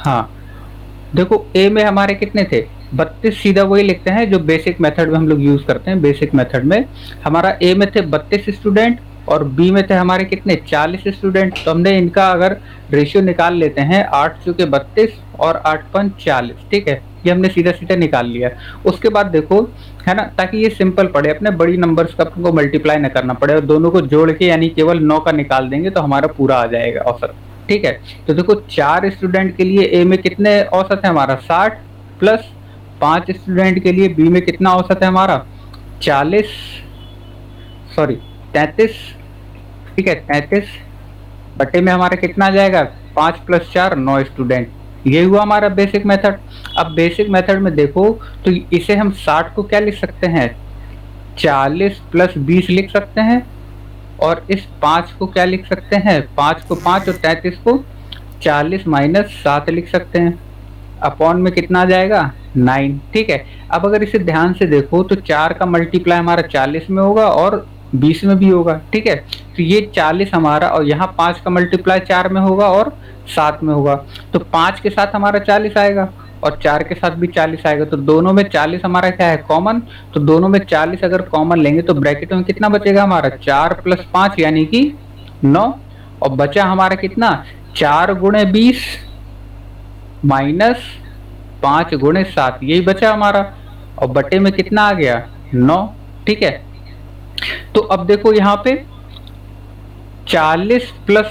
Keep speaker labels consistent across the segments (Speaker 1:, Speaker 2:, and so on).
Speaker 1: हाँ, देखो ए में हमारे कितने थे 32, सीधा वही लिखते हैं जो बेसिक मेथड में हम लोग यूज करते हैं। बेसिक मेथड में हमारा ए में थे 32 स्टूडेंट और बी में थे हमारे कितने 40 स्टूडेंट। तो हमने इनका अगर रेशियो निकाल लेते हैं 8 चुके 32 और 8 पंच 40, ठीक है, ये हमने सीधा सीधा निकाल लिया। उसके बाद देखो, है ना, ताकि ये सिंपल पड़े, अपने बड़ी नंबर्स का अपन को मल्टीप्लाई ना करना पड़े और दोनों को जोड़ के यानी केवल 9 का निकाल देंगे तो हमारा पूरा आ जाएगा औसत, ठीक है। तो देखो 4 स्टूडेंट के लिए ए में कितने औसत है हमारा 60 प्लस 5 स्टूडेंट के लिए बी में कितना औसत है हमारा 40, सॉरी 33, ठीक है 33 बटे में हमारा कितना आ जाएगा 5 प्लस 4 9 स्टूडेंट। ये हुआ हमारा बेसिक मेथड। अब बेसिक मेथड में देखो तो इसे हम 60 को क्या लिख सकते हैं 40 प्लस 20 लिख सकते हैं और इस 5 को क्या लिख सकते हैं 5 को 5 और 33 को 40 माइनस 7 लिख सकते हैं। अपॉन में कितना आ जाएगा 9, ठीक है। अब अगर इसे ध्यान से देखो तो 4 का मल्टीप्लाई हमारा 40 में होगा और 20 में भी होगा, ठीक है। तो ये 40 हमारा और यहाँ 5 का मल्टीप्लाई 4 में होगा और 7 में होगा, तो 5 के साथ हमारा 40 आएगा और 4 के साथ भी 40 आएगा। तो दोनों में 40 हमारा क्या है कॉमन, तो दोनों में 40 अगर कॉमन लेंगे तो ब्रैकेट में कितना बचेगा हमारा 4 प्लस 5 यानी कि 9 और बचा हमारा कितना 4 गुणे 20 माइनस 5 गुणे 7, यही बचा हमारा और बटे में कितना आ गया 9, ठीक है। तो अब देखो यहाँ पे 40 प्लस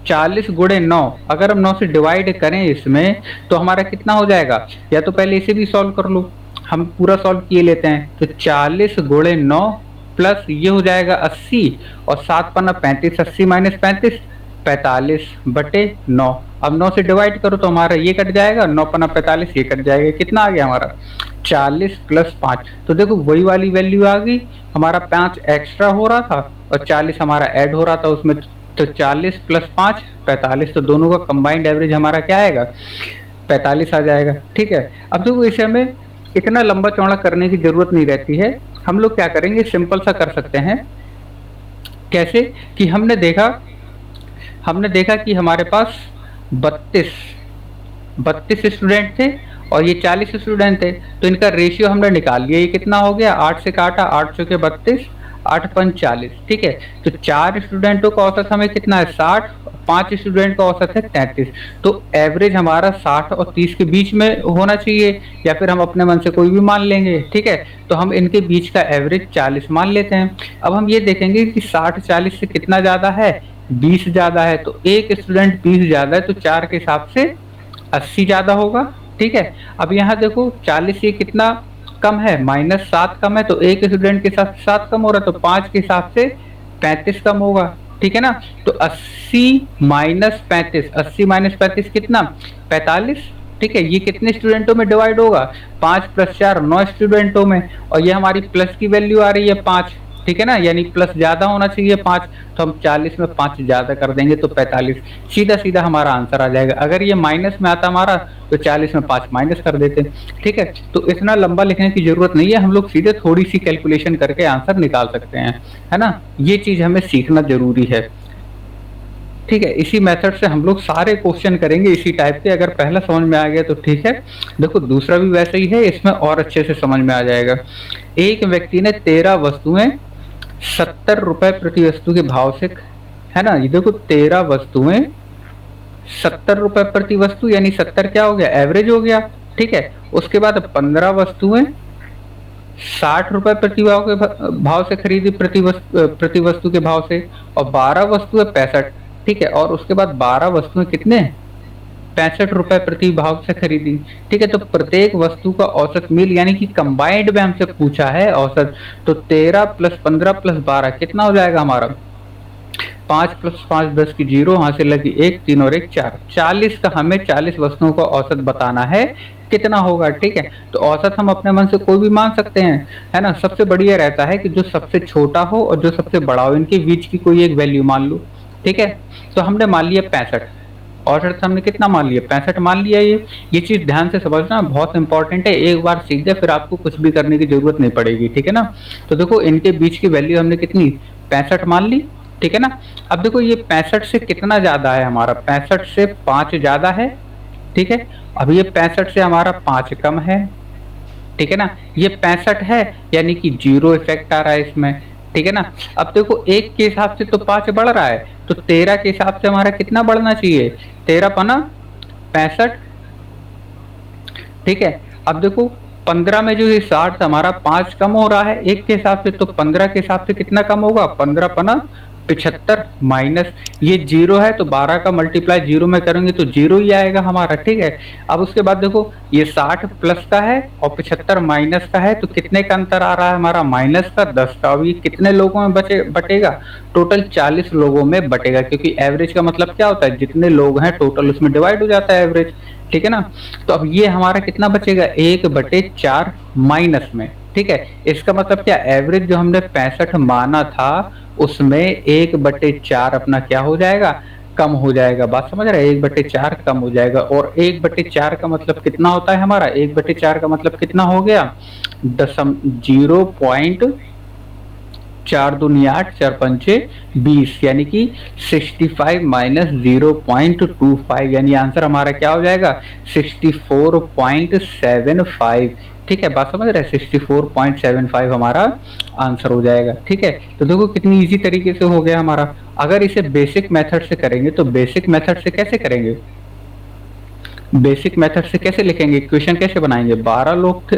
Speaker 1: 40 गुणे 9, अगर हम 9 से डिवाइड करें इसमें तो हमारा कितना हो जाएगा, या तो पहले इसे भी सॉल्व कर लो, हम पूरा सॉल्व किए लेते हैं। तो 40 गुणे 9 प्लस ये हो जाएगा 80 और 7 पन्ना 35, 80 माइनस 35 45 बटे 9। अब 9 से डिवाइड करो तो हमारा ये कट जाएगा 9 पन्ना 45, ये कट जाएगा, कितना आ गया हमारा 40 प्लस 5। तो देखो वही वाली वैल्यू आ गई, हमारा 5 एक्स्ट्रा हो रहा था और 40 हमारा ऐड हो रहा था उसमें। तो 40 प्लस 5 45, तो दोनों का कंबाइंड एवरेज हमारा क्या आएगा 45 आ जाएगा, ठीक है। अब देखो इसे हमें इतना लंबा चौड़ा करने की जरूरत नहीं रहती है, हम लोग क्या करेंगे सिंपल सा कर सकते हैं। कैसे कि हमने देखा कि हमारे पास 32 स्टूडेंट थे और ये 40 स्टूडेंट थे, तो इनका रेशियो हमने निकाल लिया। ये कितना हो गया 8 से काटा 8 चौके 32, 8 पंच 40, ठीक है। तो 4 स्टूडेंटों का औसत हमें कितना है 60, 5 स्टूडेंट का औसत है 33। तो एवरेज हमारा 60 और 30 के बीच में होना चाहिए, या फिर हम अपने मन से कोई भी मान लेंगे, ठीक है। तो हम इनके बीच का एवरेज 40 मान लेते हैं। अब हम ये देखेंगे कि 60 40 से कितना ज्यादा है 20 ज्यादा है, तो एक स्टूडेंट 20 ज्यादा है तो 4 के हिसाब से 80 ज्यादा होगा, ठीक है। अब यहाँ देखो 40 से कितना कम है -7 कम है, तो एक स्टूडेंट के साथ 7 कम हो रहा है, तो 5 के हिसाब से 35 कम होगा, ठीक है ना। तो 80 माइनस 35, 80 माइनस 35 कितना 45, ठीक है। ये कितने स्टूडेंटों में डिवाइड होगा 5 प्लस 4 9 स्टूडेंटों में, और ये हमारी प्लस की वैल्यू आ रही है 5, ठीक है ना, यानी प्लस ज्यादा होना चाहिए 5, तो हम 40 में 5 ज्यादा कर देंगे तो 45, सीधा सीधा हमारा आंसर आ जाएगा। अगर ये माइनस में आता हमारा तो 40 में 5 माइनस कर देते, ठीक है। तो इतना लंबा लिखने की जरूरत नहीं है, हम लोग सीधे थोड़ी सी कैलकुलेशन करके आंसर निकाल सकते हैं, है ना। ये चीज हमें सीखना जरूरी है, ठीक है। इसी मेथड से हम लोग सारे क्वेश्चन करेंगे इसी टाइप के। अगर पहला समझ में आ गया तो ठीक है, देखो दूसरा भी वैसे ही है, इसमें और अच्छे से समझ में आ जाएगा। एक व्यक्ति ने 13 वस्तुएं 70 रुपए प्रति वस्तु के भाव से, है ना, ये देखो 13 वस्तुएं 70 रुपए प्रति वस्तु, यानी 70 क्या हो गया एवरेज हो गया, ठीक है। उसके बाद 15 वस्तुएं 60 रुपए प्रति भाव से खरीदी प्रति वस्तु के भाव से, और 12 वस्तुएं 65, ठीक है। और उसके बाद 12 वस्तुएं कितने 65 रुपए प्रति भाव से खरीदी, ठीक है। तो प्रत्येक वस्तु का औसत मिल यानी कि कंबाइंड में हमसे पूछा है औसत, तो 13 प्लस 15 प्लस 12 कितना हो जाएगा हमारा 5 प्लस 5 10 की 0, वहां से लगी 1 3 और 1 4, 40 का हमें 40 वस्तुओं का औसत बताना है कितना होगा, ठीक है। तो औसत हम अपने मन से कोई भी मान सकते हैं, है ना। सबसे बढ़िया रहता है कि जो सबसे छोटा हो और जो सबसे बड़ा हो इनके बीच की कोई एक वैल्यू मान लो, ठीक है। तो हमने मान लिया 65, औसत हमने कितना मान लिया 65 मान लिया। ये चीज ध्यान से समझना बहुत इंपॉर्टेंट है, एक बार सीख जाए फिर आपको कुछ भी करने की जरूरत नहीं पड़ेगी, ठीक है ना। तो देखो इनके बीच की वैल्यू हमने कितनी 65 मान ली, ठीक है ना। अब देखो ये 65 से कितना ज्यादा है हमारा 65 से 5 ज्यादा है, ठीक है। अब ये 65 से हमारा 5 कम है, ठीक है ना, ये 65 है यानी कि 0 इफेक्ट आ रहा है इसमें, ठीक है ना। अब देखो 1 के हिसाब से तो 5 बढ़ रहा है, तो 13 के हिसाब से हमारा कितना बढ़ना चाहिए, 13 पना 65, ठीक है। अब देखो 15 में जो ये 60 हमारा 5 कम हो रहा है 1 के हिसाब से, तो 15 के हिसाब से कितना कम होगा, 15 पना 75 माइनस ये 0 है, तो 12 का मल्टीप्लाई 0 में करेंगे तो 0 ही आएगा हमारा, ठीक है। अब उसके बाद देखो ये 60 प्लस का है और 75 माइनस का है, तो कितने का अंतर आ रहा है हमारा, माइनस का 10 का। अब ये कितने लोगों में बटेगा, टोटल 40 लोगों में बटेगा, क्योंकि एवरेज का मतलब क्या होता है, जितने लोग हैं टोटल उसमें डिवाइड हो जाता है एवरेज, ठीक है ना। तो अब ये हमारा कितना बचेगा, 1/4 माइनस में, ठीक है। इसका मतलब क्या, एवरेज जो हमने 65 माना था उसमें 1/4 अपना क्या हो जाएगा, कम हो जाएगा। बात समझ रहे हैं, 1/4 कम हो जाएगा। और 1/4 का मतलब कितना होता है हमारा, 1/4 का मतलब कितना हो गया, 0.4 दूनी 8 4 पंचे 20, यानी कि 65 माइनस 0.25, यानी आंसर हमारा क्या हो जाएगा, 64.75, ठीक है। बात समझ रहे हैं, 64.75 हमारा आंसर हो जाएगा, ठीक है। तो देखो कितनी इजी तरीके से हो गया हमारा। अगर इसे बेसिक मेथड से करेंगे तो बेसिक मेथड से कैसे करेंगे, बेसिक मेथड से कैसे लिखेंगे, इक्वेशन कैसे बनाएंगे, 12 लोग थे,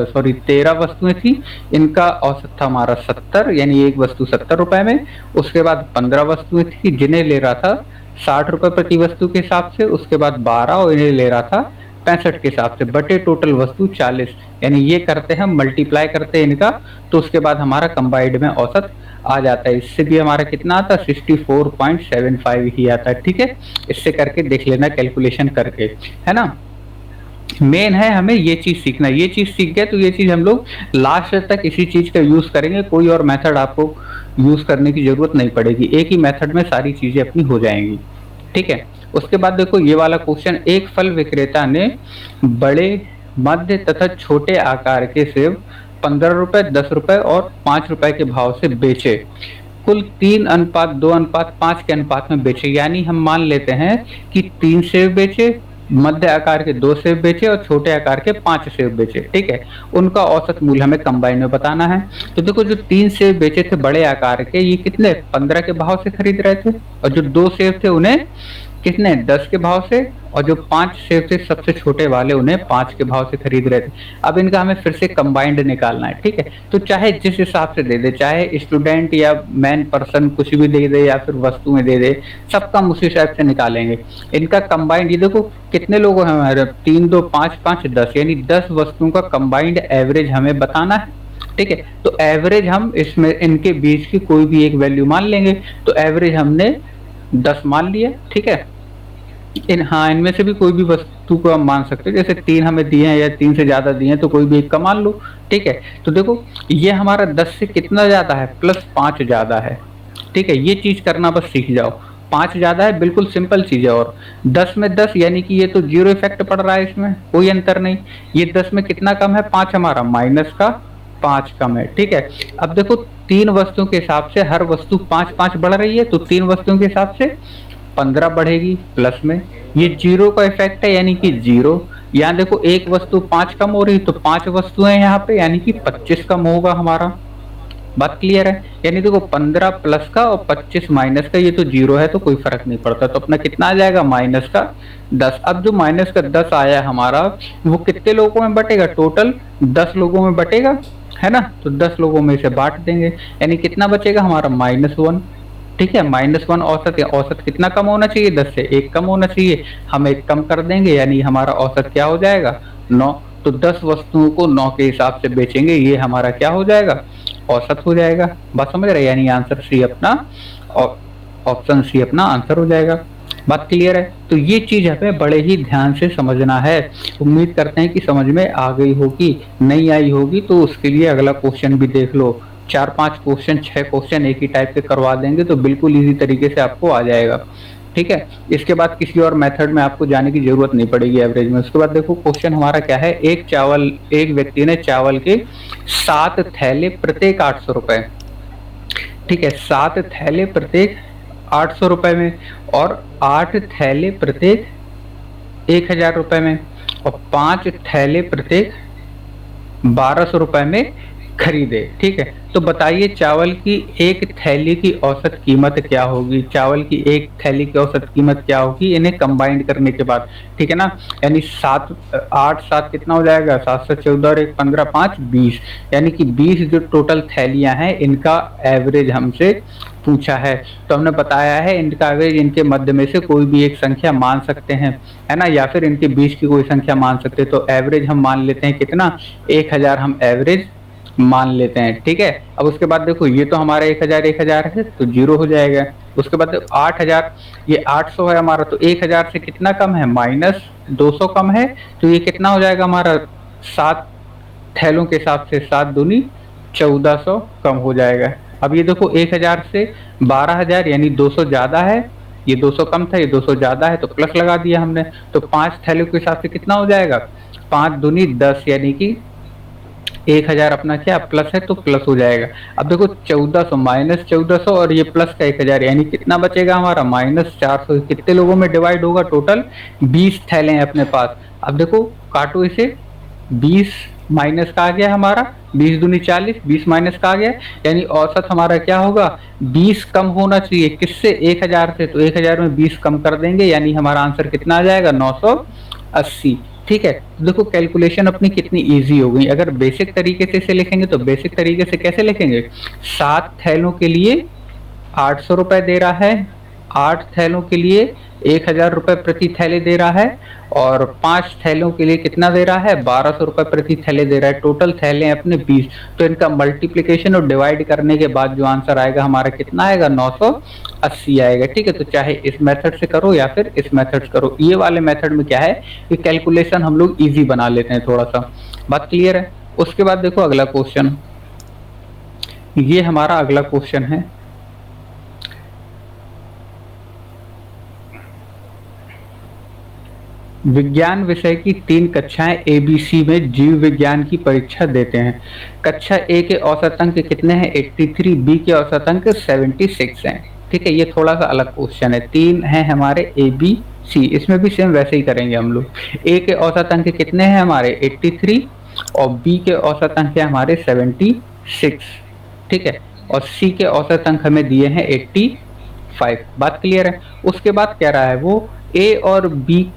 Speaker 1: सॉरी 13 वस्तुएं थी, इनका औसत था हमारा 70, यानी एक वस्तु 70 रुपए में। उसके बाद 15 वस्तुएं थी जिन्हें ले रहा था 60 रुपए प्रति वस्तु के हिसाब से। उसके बाद 12 और इन्हें ले रहा था 65 के हिसाब से, बटे टोटल वस्तु 40, यानी ये करते हैं मल्टीप्लाई करते हैं इनका, तो उसके बाद हमारा कंबाइंड में औसत आ जाता है। इससे भी हमारा कितना आता है, 64.75 ही आता है, ठीक है। इससे करके देख लेना कैलकुलेशन करके, है ना। मेन है हमें ये चीज सीखना, ये चीज सीख गए तो ये चीज हम लोग लास्ट तक इसी चीज का यूज करेंगे, कोई और मेथड आपको यूज करने की जरूरत नहीं पड़ेगी, एक ही मेथड में सारी चीजें अपनी हो जाएंगी, ठीक है। उसके बाद देखो ये वाला क्वेश्चन, एक फल विक्रेता ने बड़े, मध्य तथा छोटे आकार के सेब 15 रुपए, 10 रुपए और 5 रुपए के भाव से बेचे, कुल 3:2:5 के अनुपात में बेचे। यानी हम मान लेते हैं कि 3 सेब बेचे, मध्य आकार के 2 सेब बेचे और छोटे आकार के 5 सेब बेचे, ठीक है। उनका औसत मूल्य हमें कंबाइन में बताना है। तो देखो जो 3 सेब बेचे थे बड़े आकार के, ये कितने 15 के भाव से खरीद रहे थे, और जो 2 सेब थे उन्हें कितने 10 के भाव से, और जो 5 सेब थे सबसे छोटे वाले उन्हें 5 के भाव से खरीद रहे थे। अब इनका हमें फिर से कंबाइंड निकालना है, ठीक है। तो चाहे जिस हिसाब से दे दे, चाहे स्टूडेंट या मैन पर्सन कुछ भी दे दे या फिर वस्तुएं दे दे, सबका हम उसी हिसाब से निकालेंगे। इनका कंबाइंड, ये देखो कितने लोग हैं हमारे, 3 2 5 5 10, यानी 10 वस्तुओं का कंबाइंड एवरेज हमें बताना है, ठीक है। तो एवरेज हम इसमें इनके बीच की कोई भी एक वैल्यू मान लेंगे, तो एवरेज हमने 10 मान लिया, ठीक है। हाँ, इनमें से भी कोई भी वस्तु को हम मान सकते हैं, जैसे 3 हमें दिए हैं या 3 से ज्यादा दिए हैं तो कोई भी एक का मान लो, ठीक है। तो देखो ये हमारा 10 से कितना ज्यादा है, +5 ज्यादा है, ठीक है। ये चीज करना बस सीख जाओ, 5 ज्यादा है, बिल्कुल सिंपल चीज है। और 10 में 10 यानी कि ये तो 0 इफेक्ट पड़ रहा है, इसमें कोई अंतर नहीं। ये 10 में कितना कम है, 5 हमारा, माइनस का 5 कम है, ठीक है। अब देखो 3 वस्तुओं के हिसाब से हर वस्तु 5 5 बढ़ रही है, तो 3 वस्तुओं के हिसाब से 15 बढ़ेगी प्लस में, ये 0 का इफेक्ट है यानी कि 0। यहाँ देखो एक वस्तु 5 कम हो रही है तो 5 वस्तुएं यहाँ पे, यानी कि 25 कम होगा हमारा। बात क्लियर है, यानी देखो 15 प्लस का और 25 माइनस का, ये तो 0 है तो कोई फर्क नहीं पड़ता, तो अपना कितना आ जाएगा, -10। अब जो -10 आया हमारा, वो कितने लोगों में बटेगा, टोटल 10 लोगों में बटेगा, है ना। तो 10 लोगों में इसे बांट देंगे, यानी कितना बचेगा हमारा, -1, ठीक है। -1 औसत है, औसत कितना कम होना चाहिए, 10 से 1 कम होना चाहिए, हम 1 कम कर देंगे, यानी हमारा औसत क्या हो जाएगा, 9। तो 10 वस्तुओं को 9 के हिसाब से बेचेंगे, ये हमारा क्या हो जाएगा, औसत हो जाएगा। बात समझ रहे, यानी आंसर सी अपना, ऑप्शन सी अपना आंसर हो जाएगा। बात क्लियर है, तो ये चीज हमें बड़े ही ध्यान से समझना है। उम्मीद करते हैं कि समझ में आ गई होगी, नहीं आई होगी तो उसके लिए अगला क्वेश्चन भी देख लो, 4-5 क्वेश्चन 6 क्वेश्चन एक ही टाइप के करवा देंगे तो बिल्कुल इजी तरीके से आपको आ जाएगा, ठीक है। इसके बाद किसी और मेथड में आपको जाने की जरूरत नहीं पड़ेगी एवरेज में। उसके बाद देखो क्वेश्चन हमारा क्या है, एक व्यक्ति ने चावल के 7 थैले प्रत्येक 800 रुपए, ठीक है, 7 थैले प्रत्येक 800 रुपए में, और 8 थैले प्रत्येक 1000 रुपए में, और 5 थैले प्रत्येक 1200 रुपए में खरीदे। ठीक है, तो बताइए चावल की एक थैली की औसत कीमत क्या होगी, चावल की एक थैली की औसत कीमत क्या होगी इन्हें कंबाइंड करने के बाद। ठीक है ना, यानी 8 7 कितना हो जाएगा, 7 से 14 और 1 15 5 20, यानी कि 20 जो टोटल थैलियां हैं इनका एवरेज हमसे पूछा है। तो हमने बताया है इनका एवरेज इनके मध्य में से कोई भी एक संख्या मान सकते हैं, है ना, या फिर इनके बीच की कोई संख्या मान सकते हैं। तो एवरेज हम मान लेते हैं कितना, 1000 हम एवरेज मान लेते हैं। ठीक है, अब उसके बाद देखो ये तो हमारा 1000 है तो 0 हो जाएगा। उसके बाद 8000, ये 800 है हमारा, तो 1000 से कितना कम है, -200 कम है, तो ये कितना हो जाएगा हमारा, 7 थैलों के हिसाब से 7 दूनी 1400 कम हो जाएगा। अब ये देखो 1000 से 12000 यानी 200 ज्यादा है, ये 200 कम था, ये 200 ज्यादा है, तो प्लस लगा दिया हमने। तो 5 थैलों के हिसाब से कितना हो जाएगा, 5 दूनी 10, यानी कि 1000 अपना क्या प्लस है तो प्लस हो जाएगा। अब देखो 1400 -1400 और ये प्लस का 1000, यानी कितना बचेगा हमारा, -400। कितने लोगों में डिवाइड होगा, टोटल 20 थैले हैं अपने पास। अब देखो काटो इसे, 20 माइनस का आ गया हमारा, 20 दूनी 40, 20 माइनस का आ गया, यानी औसत हमारा क्या होगा, 20 कम होना चाहिए किससे, 1000 से। तो 1000 में 20 कम कर देंगे, यानी हमारा आंसर कितना आ जाएगा, 980। ठीक है, तो देखो कैलकुलेशन अपनी कितनी इजी हो गई। अगर बेसिक तरीके से इसे लिखेंगे तो बेसिक तरीके से कैसे लिखेंगे, 7 थैलों के लिए 800 रुपए दे रहा है, 8 थैलों के लिए 1000 रुपए प्रति थैले दे रहा है, और 5 थैलों के लिए कितना दे रहा है, 1200 रुपए प्रति थैले दे रहा है। टोटल थैले हैं अपने 20। तो इनका मल्टीप्लिकेशन और डिवाइड करने के बाद जो आंसर आएगा हमारा कितना आएगा, 980 आएगा। ठीक है, तो चाहे इस मेथड से करो या फिर इस मेथड से करो, ये वाले मेथड में क्या है कि कैलकुलेशन हम लोग ईजी बना लेते हैं थोड़ा सा। बात क्लियर है। उसके बाद देखो अगला क्वेश्चन, ये हमारा अगला क्वेश्चन है, विज्ञान विषय की 3 कक्षाएं एबीसी में जीव विज्ञान की परीक्षा देते हैं। कक्षा ए के औसत अंक कितने हैं, 83, बी के औसत अंक 76 हैं। ठीक है, ये थोड़ा सा अलग क्वेश्चन है, 3 हैं हमारे ए बी सी, इसमें भी सेम वैसे ही करेंगे हम लोग। ए के औसत अंक कितने हैं हमारे 83, और बी के औसत अंक है हमारे 76। ठीक है, और सी के औसत अंक हमें दिए हैं 85। बात क्लियर है। उसके बाद कह रहा है वो ए और बी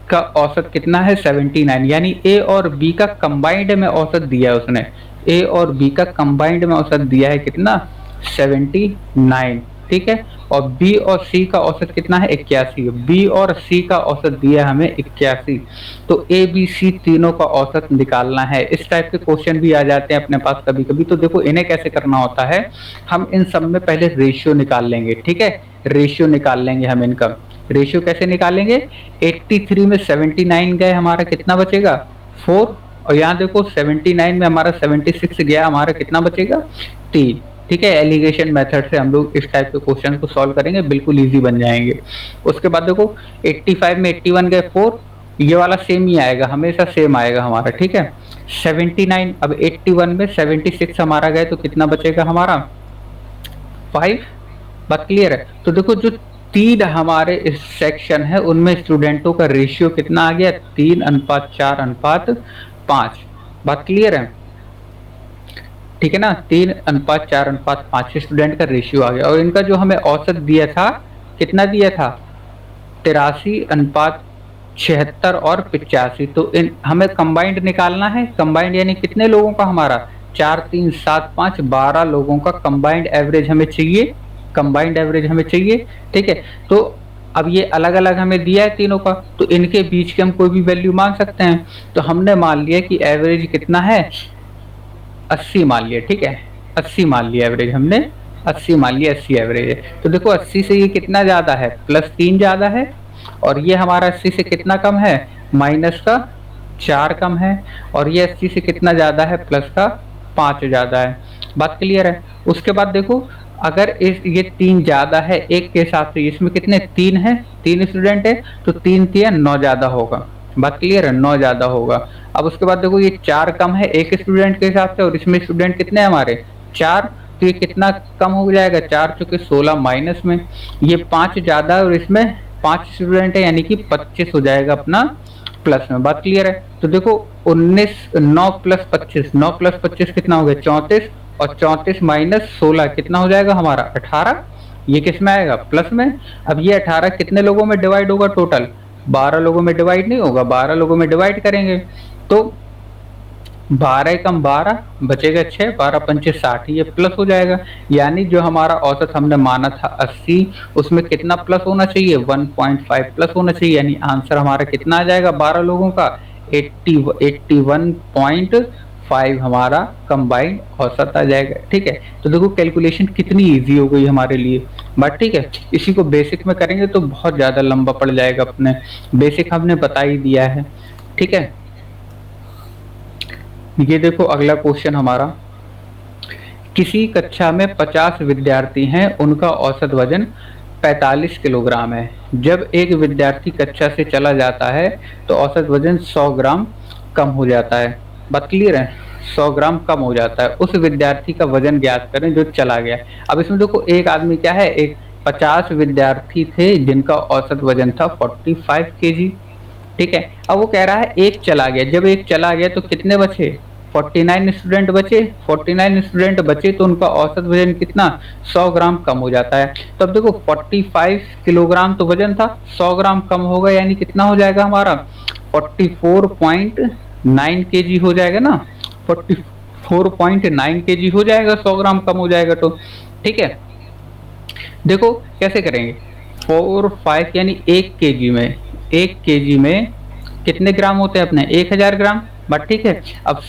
Speaker 1: का औसत कितना है, 79, यानी ए और बी का कंबाइंड में औसत दिया है उसने, ए और बी का कंबाइंड में औसत दिया है कितना, 79। ठीक है, और बी और सी का औसत कितना है, 81। बी और सी का औसत दिया है हमें 81। तो ए बी सी तीनों का औसत निकालना है। इस टाइप के क्वेश्चन भी आ जाते हैं अपने पास कभी कभी। तो देखो इन्हें कैसे करना होता है, हम इन सब में पहले रेशियो निकाल लेंगे। ठीक है, रेशियो निकाल लेंगे हम इनका। रेशियो कैसे निकालेंगे, 83 में 79 गए, हमारा कितना बचेगा, 4, और यहाँ देखो 79 में हमारा 76 गया, हमारा कितना बचेगा, 3। ठीक है, एलिगेशन मेथड से हम लोग इस टाइप के क्वेश्चन को सॉल्व करेंगे, बिल्कुल इजी बन जाएंगे। उसके बाद देखो 85 में 81 गए 4, ये वाला सेम ही आएगा, हमेशा सेम आएगा हमारा। ठीक है, 79, अब 81 में 76 हमारा गए तो कितना बचेगा हमारा, 5। बात क्लियर है। तो देखो जो 3 हमारे इस सेक्शन है उनमें स्टूडेंटों का रेशियो कितना आ गया, 3:4:5। बात क्लियर है, ठीक है ना, 3:4:5 स्टूडेंट का रेशियो आ गया। और इनका जो हमें औसत दिया था, कितना दिया था, 83:76 और 85। तो इन हमें कंबाइंड निकालना है। कंबाइंड यानी कितने लोगों का हमारा, 4 3 7 5 12 लोगों का कंबाइंड एवरेज हमें चाहिए, कंबाइंड एवरेज हमें चाहिए। ठीक है, तो अब ये अलग अलग हमें दिया है तीनों का, तो इनके बीच के हम कोई भी वैल्यू मान सकते हैं। तो हमने मान लिया कि एवरेज कितना है, 80 मान लिया। ठीक है, 80 मान लिया एवरेज हमने, 80 मान लिया, 80 एवरेज है। तो देखो 80 से ये कितना ज्यादा है, +3 ज्यादा है, और ये हमारा 80 से कितना कम है, -4 कम है, और ये 80 से कितना ज्यादा है, +5 ज्यादा है। बात क्लियर है। उसके बाद देखो अगर इस ये 3 ज्यादा है एक के हिसाब से, इसमें कितने 3 है, 3 स्टूडेंट है, तो 3 3 9 ज्यादा होगा। बात क्लियर है, 9 ज्यादा होगा। अब उसके बाद देखो ये 4 कम है एक स्टूडेंट के हिसाब से, और इसमें स्टूडेंट कितने हैं हमारे 4, तो ये कितना कम हो जाएगा, 4 चुके 16 माइनस में, ये 5 ज्यादा है और इसमें 5 स्टूडेंट है यानी कि 25 हो जाएगा अपना प्लस में। बात क्लियर है? तो देखो 19 9 प्लस 25, 9 प्लस 25 कितना हो गया 34, और 34 माइनस 16 कितना हो जाएगा हमारा 18। ये किस में आएगा प्लस में। अब ये 18 कितने लोगों में डिवाइड होगा टोटल, 12 लोगों में डिवाइड नहीं होगा, 12 लोगों में डिवाइड करेंगे तो 12 कम 12 बचेगा 6, 12 पंचे 60, ये प्लस हो जाएगा। यानी जो हमारा औसत हमने माना था 80, उसमें कितना प्लस होना चाहिए 1.5 प्लस होना चाहिए। यानी आंसर हमारा कितना आ जाएगा 12 लोगों का 81.5 हमारा कंबाइंड औसत आ जाएगा। ठीक है, तो देखो कैलकुलेशन कितनी इजी हो गई हमारे लिए बट। ठीक है, इसी को बेसिक में करेंगे तो बहुत ज्यादा लंबा पड़ जाएगा, अपने बेसिक हमने बता ही दिया है। ठीक है, ये देखो अगला क्वेश्चन हमारा, किसी कक्षा में 50 विद्यार्थी हैं, उनका औसत वजन 45 किलोग्राम है। जब एक विद्यार्थी कक्षा से चला जाता है तो औसत वजन 100 ग्राम कम हो जाता है। बात क्लियर है? 100 ग्राम कम हो जाता है। उस विद्यार्थी का वजन ज्ञात करें जो चला गया। अब इसमें देखो एक आदमी क्या है, एक 50 विद्यार्थी थे जिनका औसत वजन था 45 केजी। ठीक है, अब वो कह रहा है एक चला गया। जब एक चला गया तो कितने बचे 49 स्टूडेंट बचे। 49 स्टूडेंट बचे तो उनका औसत वजन कितना 100 ग्राम कम हो जाता है। तो अब देखो 45 किलोग्राम तो वजन था, 100 ग्राम कम होगा यानी कितना हो जाएगा हमारा 44.9 केजी हो जाएगा ना, 44.9 केजी हो जाएगा, 100 ग्राम कम हो जाएगा तो। ठीक है, देखो कैसे करेंगे 4 5 यानी 1 केजी में, 1 केजी में कितने ग्राम होते हैं अपने 1000 ग्राम। बट ठीक है, अब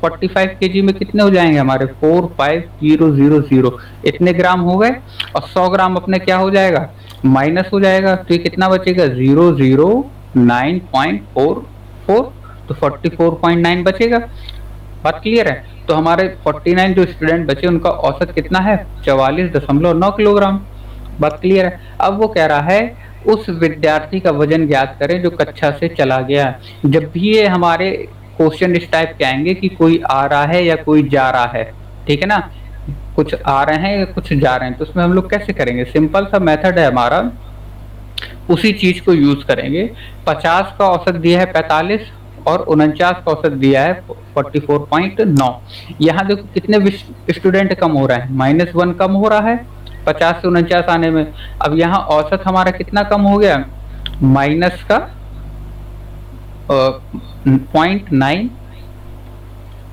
Speaker 1: 45 केजी में कितने हो जाएंगे हमारे 45000 इतने ग्राम हो गए, और 100 ग्राम अपने क्या हो जाएगा माइनस हो जाएगा, तो ये कितना बचेगा 009.44, तो 44.9 बचेगा। बात क्लियर है? तो हमारे 49 जो स्टूडेंट बचे उनका औसत कितना है 44.9 किलोग्राम। बात क्लियर है? अब वो कह रहा है उस विद्यार्थी का वजन ज्ञात करें जो कक्षा से चला गया। जब भी ये हमारे क्वेश्चन इस टाइप के आएंगे कि कोई आ रहा है या कोई जा रहा है, ठीक है ना, कुछ आ रहे हैं या कुछ जा रहे हैं, तो उसमें हम लोग कैसे करेंगे, सिंपल सा मेथड है हमारा, उसी चीज को यूज करेंगे। 50 का औसत दिया है 45 और 49 का औसत दिया है 44.9। यहाँ देखो कितने स्टूडेंट कम हो रहा है -1 कम हो रहा है 50 से 49 आने में। अब यहाँ औसत हमारा कितना कम हो गया माइनस का 0.9।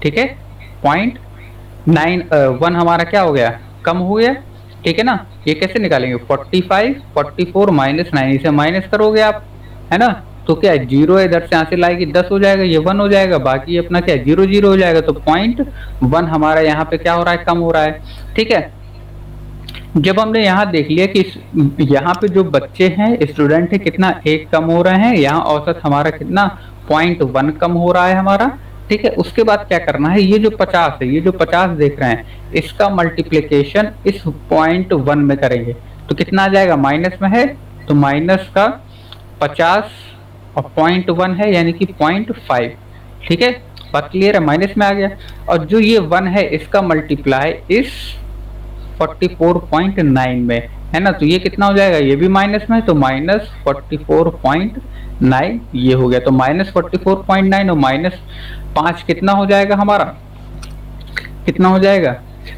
Speaker 1: ठीक है, 0.91 हमारा क्या हो गया कम हो गया। ठीक है ना, ये कैसे निकालेंगे 45 44 -9, इसे माइनस करोगे आप, है ना, तो क्या है 0 इधर से यहाँ से लाएगी 10 हो जाएगा, ये 1 हो जाएगा, बाकी अपना क्या 0 0 हो जाएगा, तो 0.1 हमारा यहाँ पे क्या हो रहा है कम हो रहा है। ठीक है, जब हमने यहाँ देख लिया कि यहाँ पे जो बच्चे हैं स्टूडेंट है कितना एक कम हो रहे हैं, यहाँ औसत हमारा कितना 0.1 कम हो रहा है हमारा। ठीक है, उसके बाद क्या करना है, ये जो 50 है, ये जो 50 देख रहे हैं, इसका मल्टीप्लिकेशन इस 0.1 में करेंगे तो कितना आ जाएगा, माइनस में है तो माइनस का 50 और 0.1 है यानी कि 0.5। ठीक है, बात क्लियर है, माइनस में आ गया। और जो ये 1 है इसका मल्टीप्लाई इस 44.9 में, है ना, तो ये कितना हो जाएगा, ये भी माइनस में, तो -44.9 ये हो गया, तो -44.9 और -5 कितना हो जाएगा हमारा, कितना हो जाएगा।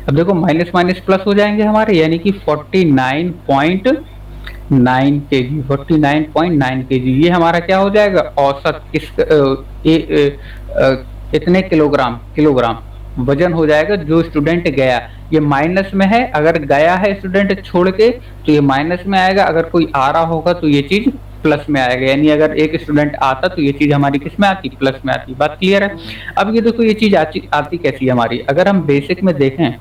Speaker 1: अब देखो माइनस माइनस प्लस हो जाएंगे हमारे, यानी कि 49.9 केजी, 49.9 केजी ये हमारा क्या हो जाएगा औसत इस इतने किलोग्राम वजन हो जाएगा जो स्टूडेंट गया। ये माइनस में है, अगर गया है स्टूडेंट छोड़ के तो ये माइनस में आएगा, अगर कोई आ रहा होगा तो ये चीज प्लस में आएगा, यानी अगर एक स्टूडेंट आता तो ये चीज हमारी किस में आती प्लस में आती। बात क्लियर है? अब ये देखो ये चीज आती कैसी है हमारी, अगर हम बेसिक में देखें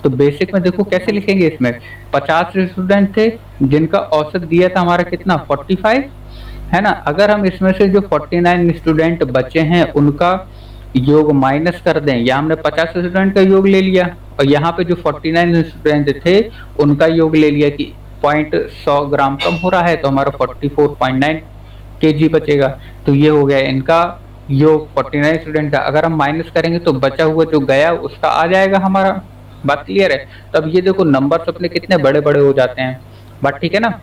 Speaker 1: तो बेसिक में देखो कैसे लिखेंगे, इसमें 50 स्टूडेंट थे जिनका औसत दिया था हमारा कितना 45, है ना, अगर हम इसमें से जो 49 स्टूडेंट बचे हैं उनका योग माइनस कर दें, या हमने 50 स्टूडेंट का योग ले लिया और यहाँ पे जो 49 स्टूडेंट थे उनका योग ले लिया कि 100 ग्राम कम हो रहा है, तो हमारा 44.9 केजी बचेगा। तो ये हो गया इनका योग 49 स्टूडेंट का। अगर हम माइनस करेंगे तो बचा हुआ जो गया उसका आ जाएगा हमारा। बात क्लियर है? तब ये देखो नंबर्स अपने कितने बड़े बड़े हो जाते हैं। बात ठीक है ना।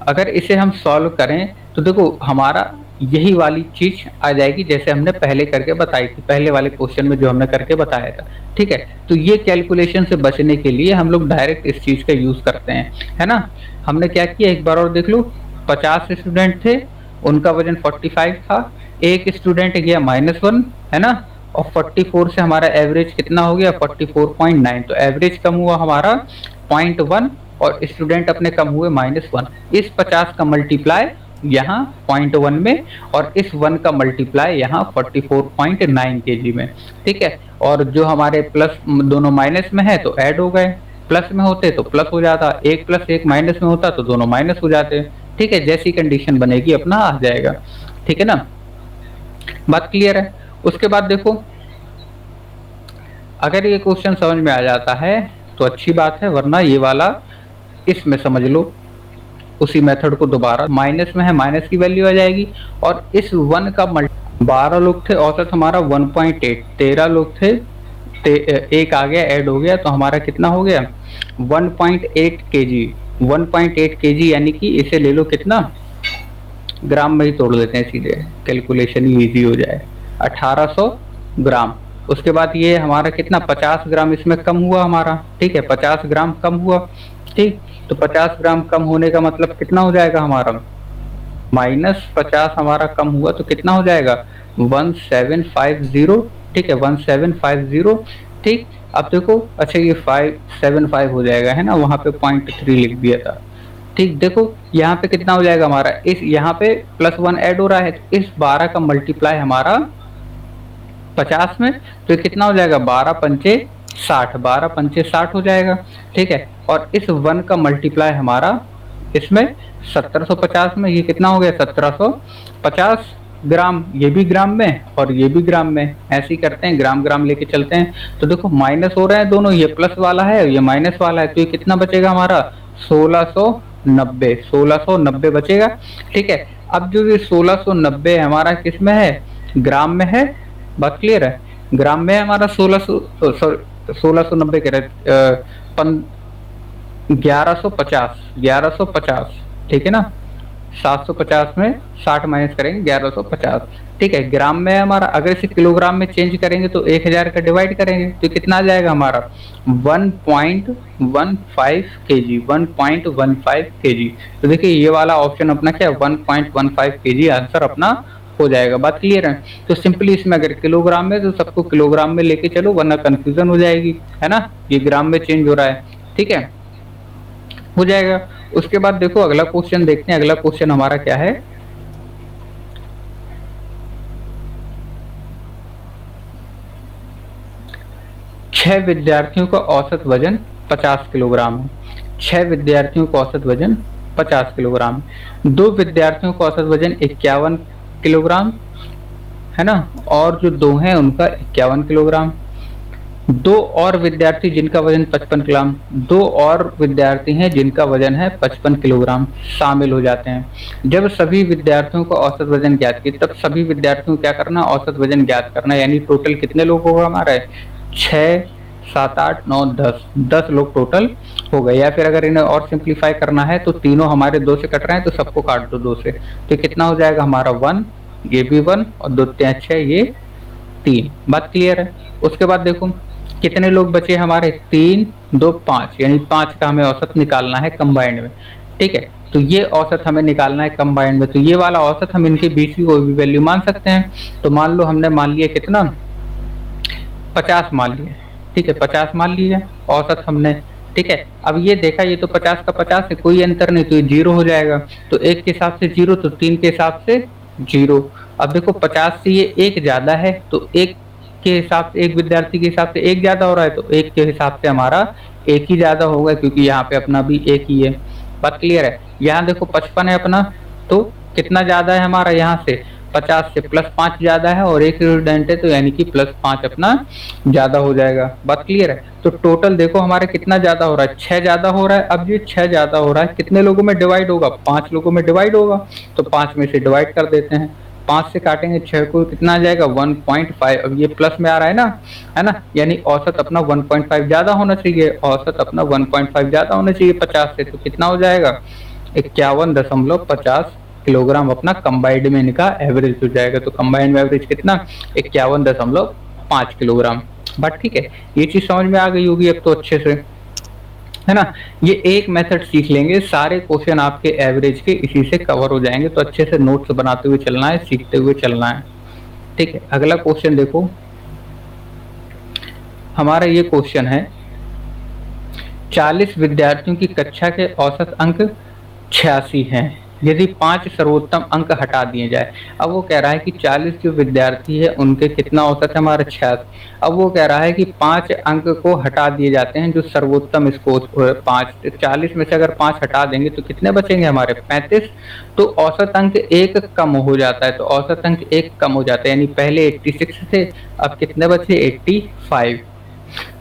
Speaker 1: अगर इसे हम सॉल्व करें तो देखो हमारा यही वाली चीज आ जाएगी जैसे हमने पहले करके बताई थी, पहले वाले क्वेश्चन में जो हमने करके बताया था। ठीक है, तो ये कैलकुलेशन से बचने के लिए हम लोग डायरेक्ट इस चीज का यूज करते हैं, है ना। हमने क्या किया एक बार और देख लो, 50 स्टूडेंट थे, उनका वजन 45 था, एक स्टूडेंट गया -1, है ना, और 44 से हमारा एवरेज कितना हो गया 44.9, तो एवरेज कम हुआ हमारा 0.1 और स्टूडेंट अपने कम हुए -1। इस 50 का मल्टीप्लाई यहाँ 0.1 में और इस 1 का मल्टीप्लाई यहाँ 44.9 केजी में। ठीक है, और जो हमारे प्लस दोनों माइनस में है तो ऐड हो गए, प्लस में होते तो प्लस हो जाता, 1 + 1 माइनस में होता तो दोनों माइनस हो जाते। ठीक है, जैसी कंडीशन बनेगी अपना आ जाएगा। ठीक है ना, बात क्लियर है। उसके बाद देखो अगर ये क्वेश्चन समझ में आ जाता है तो अच्छी बात है, वरना ये वाला इसमें समझ लो उसी मेथड को दोबारा, माइनस में है माइनस की वैल्यू आ जाएगी और इस 1 का 12 लोग थे, औसत हमारा 1.8, 13 लोग थे, एक आ गया ऐड हो गया तो हमारा कितना हो गया 1.8 केजी। 1.8 केजी यानी कि इसे ले लो कितना, ग्राम में ही तोड़ देते हैं सीधे, कैलकुलेशन ही इजी हो जाए, 1800 ग्राम। उसके बाद ये हमारा कितना 50 ग्राम इसमें कम हुआ हमारा। ठीक है, 50 ग्राम कम हुआ। ठीक, तो 50 ग्राम कम होने का मतलब कितना हो जाएगा हमारा, -50 हमारा कम हुआ तो कितना हो जाएगा 1750। ठीक है, 1750। ठीक, अब देखो अच्छा ये 575 हो जाएगा, है ना, वहां पे 0.3 लिख दिया था। ठीक, देखो यहाँ पे कितना हो जाएगा हमारा, इस यहाँ पे +1 ऐड हो रहा है, तो इस 12 का मल्टीप्लाई हमारा 50 में, तो कितना हो जाएगा 12 पंचे 60, 12 पंचे 60 हो जाएगा। ठीक है, और इस 1 का मल्टीप्लाई हमारा इसमें 1750 में, ये कितना हो गया 1750 ग्राम, ये भी ग्राम में और ये भी ग्राम में, ऐसे ही करते हैं ग्राम ग्राम लेके चलते हैं। तो देखो माइनस हो रहे हैं दोनों, ये प्लस वाला है ये माइनस वाला है, तो ये कितना बचेगा हमारा 1690, 1690 बचेगा। ठीक है, अब जो ये 1690 हमारा किस में है, ग्राम में है, बात क्लियर है, ग्राम में है हमारा 1690 कह रहे 1150, 1150। ठीक है ना, 750 में 60 माइनस करेंगे 1150। ठीक है, ग्राम में है हमारा, अगर इसे किलोग्राम में चेंज करेंगे तो 1000 का डिवाइड करेंगे तो कितना आ जाएगा हमारा 1.15 केजी, 1.15 केजी। तो देखिए ये वाला ऑप्शन अपना क्या है 1.15 केजी आंसर अपना हो जाएगा। बात क्लियर है, तो सिंपली इसमें अगर किलोग्राम में तो सबको किलोग्राम में लेके चलो वरना कंफ्यूजन हो जाएगी, है ना, ये ग्राम में चेंज हो रहा है। ठीक है, हो जाएगा। उसके बाद देखो अगला क्वेश्चन देखते हैं, अगला क्वेश्चन हमारा क्या है, छह विद्यार्थियों का औसत वजन 50 किलोग्राम है, 6 विद्यार्थियों का औसत वजन 50 किलोग्राम, 2 विद्यार्थियों का औसत वजन 51 किलोग्राम, है ना, और जो 2 हैं उनका 51 किलोग्राम, 2 और विद्यार्थी जिनका वजन 55 किलोग्राम, 2 और विद्यार्थी हैं जिनका वजन है 55 किलोग्राम शामिल हो जाते हैं। जब सभी विद्यार्थियों का औसत वजन ज्ञात किया तब सभी विद्यार्थियों को क्या करना, औसत वजन ज्ञात करना, यानी टोटल कितने लोग होगा हमारा 6 7 8 9 10 लोग टोटल हो गए। या फिर अगर इन्हें और सिंप्लीफाई करना है तो तीनों हमारे 2 से कट रहे हैं तो सबको काट दो 2 से, तो कितना हो जाएगा हमारा 1, ये भी 1 और 2 3 6 ये 3। बात क्लियर है। उसके बाद देखो कितने लोग बचे हमारे 3 2 5, यानी 5 का हमें औसत निकालना है कंबाइंड में। ठीक है, तो ये औसत हमें निकालना है कंबाइंड में, तो ये वाला औसत हम इनके बीच की कोई भी वैल्यू मान सकते हैं। तो मान लो हमने मान लिया कितना 50 मान लिया। ठीक है, 50 मान लिया औसत हमने। ठीक है, अब ये देखा ये तो 50 का 50 है, कोई अंतर नहीं, तो ये 0 हो जाएगा, तो 1 के हिसाब से 0 तो 3 के हिसाब से 0। अब देखो 50 से ये 1 ज्यादा है तो 1 के हिसाब से, एक विद्यार्थी के हिसाब से 1 ज्यादा हो रहा है तो 1 के हिसाब से हमारा 1 ही ज्यादा होगा, क्योंकि यहाँ पे अपना भी 1 ही है। बात क्लियर है। यहाँ देखो 55 है अपना, तो कितना ज्यादा है हमारा, यहाँ से 50 से +5 ज्यादा है और एक स्टूडेंट है तो यानी कि +5 अपना ज्यादा हो जाएगा। बात क्लियर है। तो टोटल देखो हमारे कितना ज्यादा हो रहा है, 6 ज्यादा हो रहा है। अब ये 6 ज्यादा हो रहा है कितने लोगों में डिवाइड होगा, 5 लोगों में डिवाइड होगा, तो 5 में से डिवाइड कर देते हैं, 5 से काटेंगे 6 को, कितना आ जाएगा 1.5। अब ये प्लस में आ रहा है ना, यानी औसत अपना 1.5 ज्यादा होना चाहिए, औसत अपना 1.5 ज्यादा होना चाहिए 50 से, तो कितना हो जाएगा 51.50 किलोग्राम अपना कंबाइंड में इनका एवरेज हो जाएगा। तो कंबाइंड में एवरेज कितना, 51.5 किलोग्राम। बात ठीक है, ये चीज समझ में आ गई होगी अब तो अच्छे से, है ना। ये एक मेथड सीख लेंगे, सारे क्वेश्चन आपके एवरेज के इसी से कवर हो जाएंगे। तो अच्छे से नोट्स बनाते हुए चलना है, सीखते हुए चलना है, ठीक है। अगला क्वेश्चन देखो, हमारा ये क्वेश्चन है 40 विद्यार्थियों की कक्षा के औसत अंक 86 हैं, यदि 5 सर्वोत्तम अंक हटा दिए जाए। अब वो कह रहा है कि 40 जो विद्यार्थी है उनके कितना औसत है, हमारा 86। अब वो कह रहा है कि 5 अंक को हटा दिए जाते हैं जो सर्वोत्तम स्कोर 5, 40 में से अगर 5 हटा देंगे तो कितने बचेंगे हमारे 35। तो औसत अंक 1 कम हो जाता है, तो औसत अंक 1 कम हो जाता है, यानी पहले 86 थे, अब कितने बचे 85।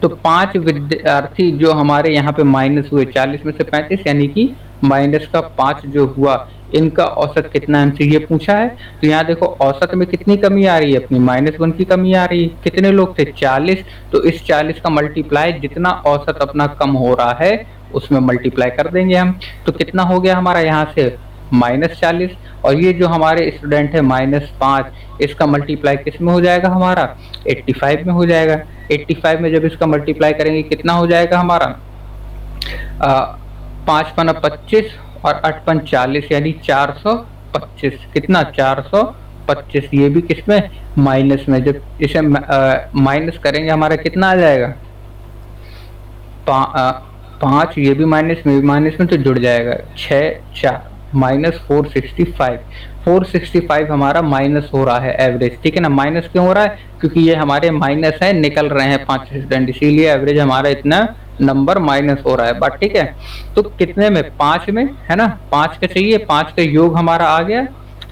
Speaker 1: तो 5 विद्यार्थी जो हमारे यहाँ पे माइनस हुए 40 में से 35, यानी कि माइनस का 5 जो हुआ, इनका औसत कितना हमसे ये पूछा है। तो यहाँ देखो औसत में कितनी कमी आ रही है अपनी, -1 की कमी आ रही है। कितने लोग थे 40, तो इस 40 का मल्टीप्लाई जितना औसत अपना कम हो रहा है उसमें मल्टीप्लाई कर देंगे हम। तो कितना हो गया हमारा यहाँ से -40, और ये जो हमारे स्टूडेंट है -5, इसका मल्टीप्लाई किस में हो जाएगा हमारा 85 में हो जाएगा। 85 में जब इसका मल्टीप्लाई करेंगे कितना हो जाएगा हमारा 5 पना 25 और 8 पन 40, यानी 425। कितना 425, ये भी किसमें माइनस में। जब इसे माइनस करेंगे हमारा कितना आ जाएगा 5, ये भी माइनस में, माइनस में तो जुड़ जाएगा 6 4 -465। 465 हमारा माइनस हो रहा है एवरेज, ठीक है ना। माइनस क्यों हो रहा है, क्योंकि ये हमारे माइनस है, निकल रहे हैं 5 स्टूडेंट, इसीलिए एवरेज हमारा इतना नंबर माइनस हो रहा है। बात ठीक है। तो कितने में 5 में, है ना, 5 का चाहिए, 5 का योग हमारा आ गया।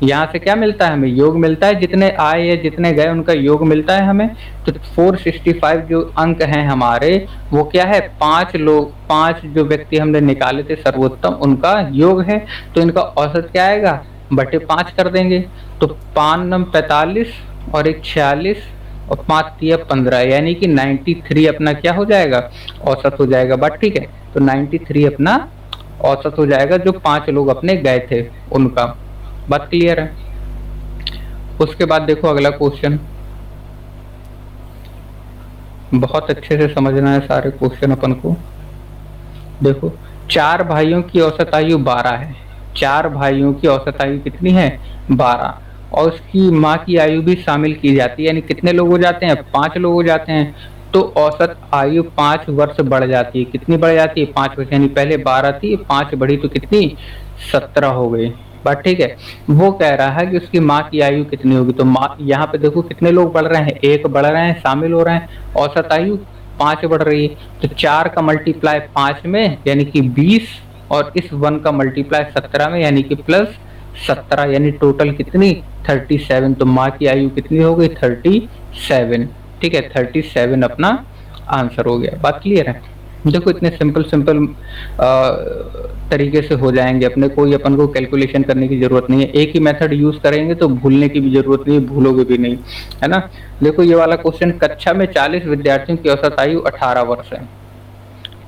Speaker 1: यहाँ से क्या मिलता है हमें, योग मिलता है, जितने आए या जितने गए उनका योग मिलता है हमें। तो 465 जो अंक हैं हमारे, वो क्या है 5 जो व्यक्ति हमने निकाले थे सर्वोत्तम, उनका योग है। तो इनका औसत क्या आएगा, बटे 5 कर देंगे। तो 5 9 45 और 1 46 और 5 3 15, यानी कि 93 अपना क्या हो जाएगा, औसत हो जाएगा। बात ठीक है। तो 93 अपना औसत हो जाएगा जो 5 लोग अपने गए थे उनका। बात क्लियर है। उसके बाद देखो अगला क्वेश्चन, बहुत अच्छे से समझना है सारे क्वेश्चन अपन को। देखो 4 भाइयों की औसत आयु 12 है। 4 भाइयों की औसत आयु कितनी है 12, और उसकी माँ की आयु भी शामिल की जाती है, यानी कितने लोग हो जाते हैं 5 लोग हो जाते हैं। तो औसत आयु 5 वर्ष बढ़ जाती है। कितनी बढ़ जाती है 5 वर्ष, यानी पहले 12 थी, 5 बढ़ी तो कितनी 17 हो गई। बात ठीक है। वो कह रहा है कि उसकी माँ की आयु कितनी होगी। तो माँ यहाँ पे देखो कितने लोग बढ़ रहे हैं, 1 बढ़ रहे हैं, शामिल हो रहे हैं, औसत आयु 5 बढ़ रही है। तो 4 का मल्टीप्लाई 5 में यानी कि 20, और इस 1 का मल्टीप्लाई 17 में यानी कि +17, यानी टोटल कितनी 37। तो माँ की आयु कितनी हो गई 37, ठीक है। 37 अपना आंसर हो गया। बात क्लियर है। देखो इतने सिंपल तरीके से हो जाएंगे अपने, कोई अपन को कैलकुलेशन करने की जरूरत नहीं है। एक ही मेथड यूज करेंगे तो भूलने की भी जरूरत नहीं है, भूलोगे भी नहीं, है ना। देखो ये वाला क्वेश्चन, कक्षा में 40 विद्यार्थियों की औसत आयु 18 वर्ष है।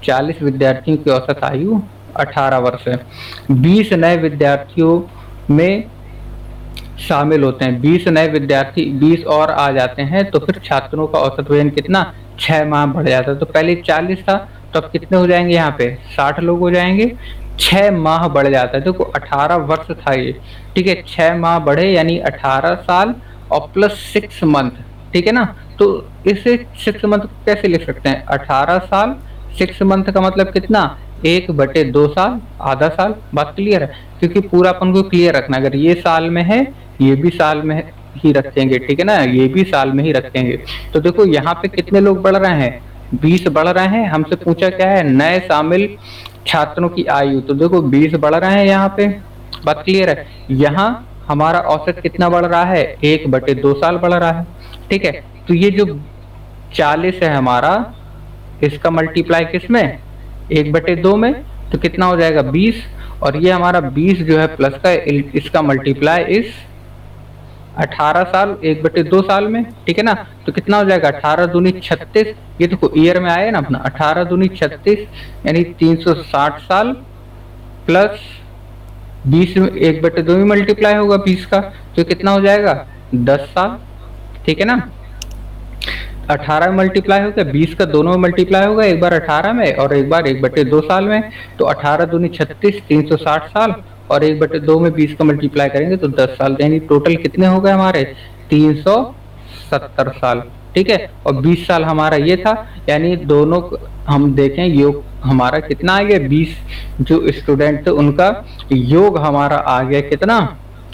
Speaker 1: 40 विद्यार्थियों की औसत आयु 18 वर्ष है। 20 नए विद्यार्थियों में शामिल होते हैं, 20 नए विद्यार्थी 20 और आ जाते हैं, तो फिर छात्रों का औसत वजन कितना 6 माह बढ़ जाता है। तो पहले 40 था, तो अब कितने हो जाएंगे यहाँ पे 60 लोग हो जाएंगे, 6 माह बढ़ जाता है। देखो 18 वर्ष था ये, ठीक है, 6 माह बढ़े यानी 18 साल और +6 मंथ, ठीक है ना। तो इसे 6 मंथ कैसे लिख सकते हैं, 18 साल 6 मंथ का मतलब कितना 1/2 साल, आधा साल। बात क्लियर है, क्योंकि पूरा अपन को क्लियर रखना, अगर ये साल में है ये भी साल में ही रखेंगे, ठीक है ना, ये भी साल में ही रखेंगे। तो देखो यहाँ पे कितने लोग बढ़ रहे हैं 20 बढ़ रहे हैं। हमसे पूछा क्या है, नए शामिल छात्रों की आयु, तो देखो 20 बढ़ रहे हैं यहाँ पे। बात क्लियर है। यहाँ हमारा औसत कितना बढ़ रहा है 1/2 साल बढ़ रहा है, ठीक है। तो ये जो 40 है हमारा, इसका मल्टीप्लाई किसमें 1/2 में, तो कितना हो जाएगा 20, और ये हमारा 20 जो है प्लस का, इसका मल्टीप्लाई इस 18 साल 1/2 साल में, ठीक है ना। तो कितना हो जाएगा 18 दूनी 36, ये देखो ईयर में आया ना अपना, 18 दूनी 36 यानी 360 साल प्लस 20 में 1/2 में मल्टीप्लाई होगा 20 का, तो कितना हो जाएगा 10 साल, ठीक है ना। 18 में मल्टीप्लाई हो गया, 20 का दोनों में मल्टीप्लाई होगा, एक बार 18 में और एक बार 1/2 साल में, तो 18 दूनी 36, 360 साल, और 1/2 में 20 का मल्टीप्लाई करेंगे तो 10 साल, यानी टोटल कितने हो गए हमारे 370 साल, ठीक है। और 20 साल हमारा ये था, यानी दोनों हम देखें योग हमारा कितना आ गया 20, जो स्टूडेंट थे उनका योग हमारा आ गया कितना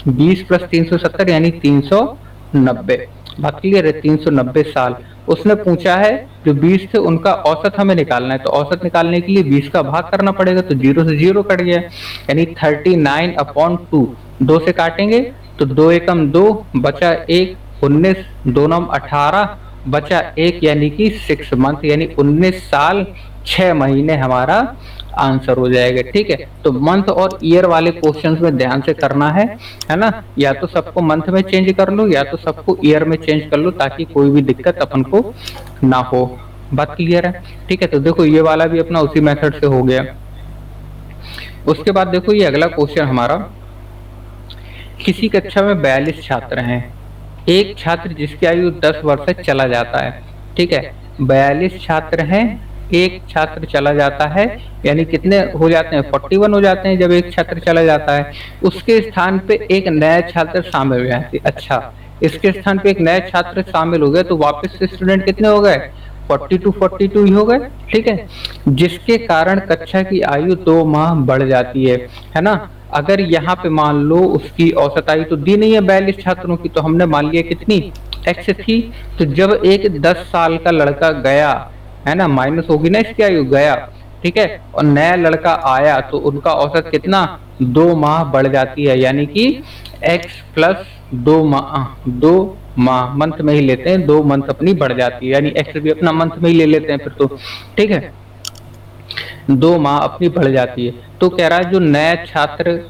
Speaker 1: 20 + 370 यानी 390। बात क्लियर है, 390 साल। उसने पूछा है जो 20 थे उनका औसत हमें निकालना है, तो औसत निकालने के लिए 20 का भाग करना पड़ेगा, तो 0 से 0 कट गया, यानी 39/2, 2 से काटेंगे तो 2 एकम 2 बचा 1, 19, 2 नम 18 बचा 1, यानी कि 6 मंथ, यानी 19 साल 6 महीने हमारा आंसर हो जाएगा, ठीक है। तो मंथ और ईयर वाले क्वेश्चंस में ध्यान से करना है ना, या तो सबको मंथ में चेंज कर लो या तो सबको ईयर में चेंज कर लो, ताकि कोई भी दिक्कत अपन को ना हो। बात क्लियर है, ठीक है। तो देखो ये वाला भी अपना उसी मेथड से हो गया। उसके बाद देखो ये अगला क्वेश्चन हमारा, किसी कक्षा में 42 छात्र हैं, एक छात्र जिसकी आयु 10 वर्ष से चला जाता है, ठीक है। 42 छात्र हैं, एक छात्र चला जाता है, यानी कितने हो जाते हैं 41 हो जाते हैं जब एक छात्र चला जाता है। उसके स्थान पे एक नया छात्र शामिल हो जाते हैं। अच्छा, इसके स्थान पे एक नया छात्र शामिल हो गया तो वापस से स्टूडेंट कितने हो गए 42 ही हो गए, ठीक है। जिसके कारण कक्षा की आयु 2 माह बढ़ जाती है ना। अगर यहाँ पे मान लो उसकी औसत आयु तो दी नहीं है 42 छात्रों की, तो हमने मान लिया कितनी x थी। तो जब एक 10 साल का लड़का गया है ना, माइनस होगी ना इसकी आयु, गया, ठीक है, और नया लड़का आया तो उनका औसत कितना 2 माह बढ़ जाती है, यानी कि x + 2 माह, 2 माह मंथ में ही लेते हैं, 2 मंथ अपनी बढ़ जाती है, यानी x भी अपना मंथ में ही ले लेते हैं फिर तो, ठीक है। 2 माह अपनी बढ़ जाती है। तो कह रहा है जो नया छात्र